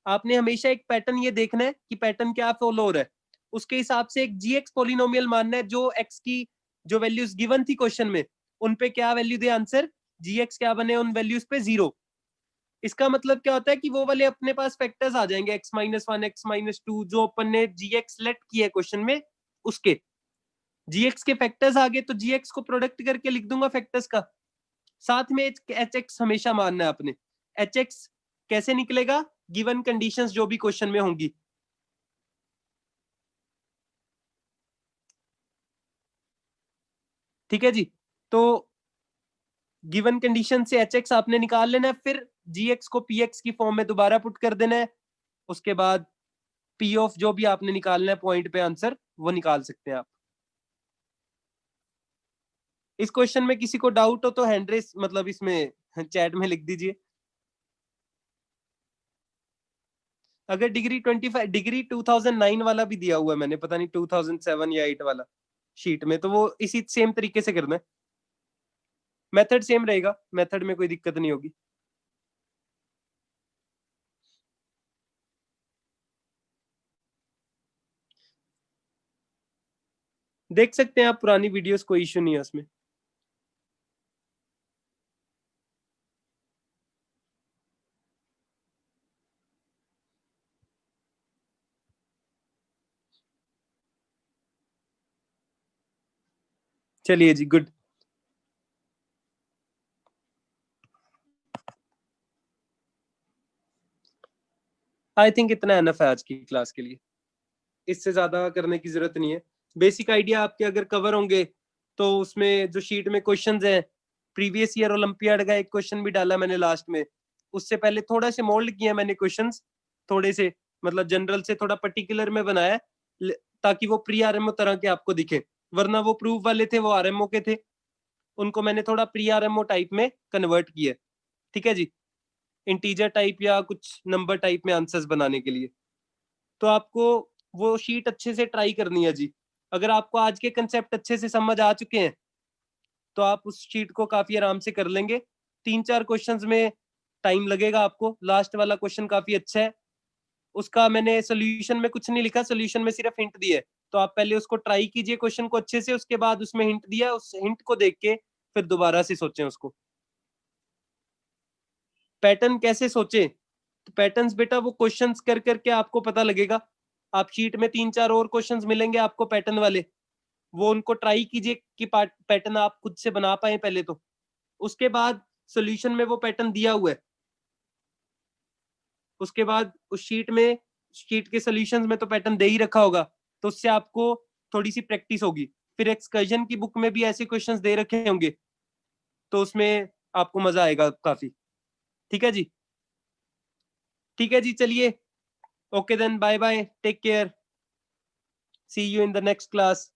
Speaker 2: आपने हमेशा एक पैटर्न ये देखना है कि पैटर्न क्या फॉलो हो रहा है, उसके हिसाब से एक जीएक्स पॉलिनोमियल मानना है, जो एक्स की जो वैल्यूज गिवन थी क्वेश्चन में उन पे क्या वैल्यू दे आंसर, जीएक्स क्या बने उन वैल्यूज पे 0। इसका मतलब क्या होता है कि वो वाले अपने पास फैक्टर्स आ जाएंगे, x माइनस 1, x माइनस 2, जो अपन ने जीएक्स लेट किया है क्वेश्चन में, उसके जीएक्स के फैक्टर्स आ गए तो जीएक्स को प्रोडक्ट करके लिख दूंगा फैक्टर्स का। साथ में एच एक्स हमेशा मानना है आपने, एच एक्स कैसे निकलेगा? गिवन कंडीशंस जो भी क्वेश्चन में होंगी। ठीक है जी, तो गिवन कंडीशन से एच एक्स आपने निकाल लेना है, फिर जी एक्स को पी एक्स की फॉर्म में दोबारा पुट कर देना है। उसके बाद पी ऑफ जो भी आपने निकालना है पॉइंट पे आंसर, वो निकाल सकते हैं आप। इस क्वेश्चन में किसी को डाउट हो तो हैंड रेस मतलब इसमें चैट में लिख दीजिए। अगर डिग्री 25 डिग्री 2009 वाला भी दिया हुआ है मैंने, पता नहीं 2007 या 8 वाला शीट में, तो वो इसी सेम तरीके से करना है। मेथड सेम रहेगा, मेथड में कोई दिक्कत नहीं होगी। देख सकते हैं आप पुरानी वीडियोस, कोई इश्यू नहीं है उसमें। चलिए जी, गुड। आई थिंक इतना एनफ है आज की क्लास के लिए, इससे ज्यादा करने की जरूरत नहीं है। बेसिक आइडिया आपके अगर कवर होंगे तो उसमें जो शीट में क्वेश्चंस हैं, प्रीवियस ईयर ओलंपियाड का एक क्वेश्चन भी डाला मैंने लास्ट में, उससे पहले थोड़ा से मोल्ड किया मैंने क्वेश्चंस, थोड़े से मतलब जनरल से थोड़ा पर्टिकुलर में बनाया ताकि वो प्री आरएमओ तरह के आपको दिखे, वरना वो प्रूफ वाले थे वो आरएमओ के थे, उनको मैंने थोड़ा प्री आरएमओ टाइप में कन्वर्ट किया। ठीक है जी, इंटीजर टाइप या कुछ नंबर टाइप में आंसर्स बनाने के लिए। तो आपको वो शीट अच्छे से ट्राई करनी है जी। अगर आपको आज के कंसेप्ट अच्छे से समझ आ चुके हैं तो आप उस शीट को काफी आराम से कर लेंगे। 3-4 क्वेश्चंस में टाइम लगेगा आपको। लास्ट वाला क्वेश्चन काफी अच्छा है, उसका मैंने सोल्यूशन में कुछ नहीं लिखा, सोल्यूशन में सिर्फ हिंट दिया है, तो आप पहले उसको ट्राई कीजिए क्वेश्चन को अच्छे से, उसके बाद उसमें हिंट दिया, उस हिंट को देख के फिर दोबारा से सोचें उसको। पैटर्न कैसे सोचे? तो पैटर्न्स बेटा वो क्वेश्चंस कर करके आपको पता लगेगा। आप शीट में 3-4 और क्वेश्चंस मिलेंगे आपको पैटर्न वाले, वो उनको ट्राई कीजिए कि पैटर्न आप खुद से बना पाए पहले तो, उसके बाद सॉल्यूशन में वो पैटर्न दिया हुआ है, उसके बाद उस शीट में, शीट के सॉल्यूशंस में तो पैटर्न दे ही रखा होगा, तो उससे आपको थोड़ी सी प्रैक्टिस होगी। फिर एक्सकर्जन की बुक में भी ऐसे क्वेश्चंस दे रखे होंगे, तो उसमें आपको मजा आएगा काफी। ठीक है जी, ठीक है जी, चलिए, okay then, bye bye, take care, see you in the next class.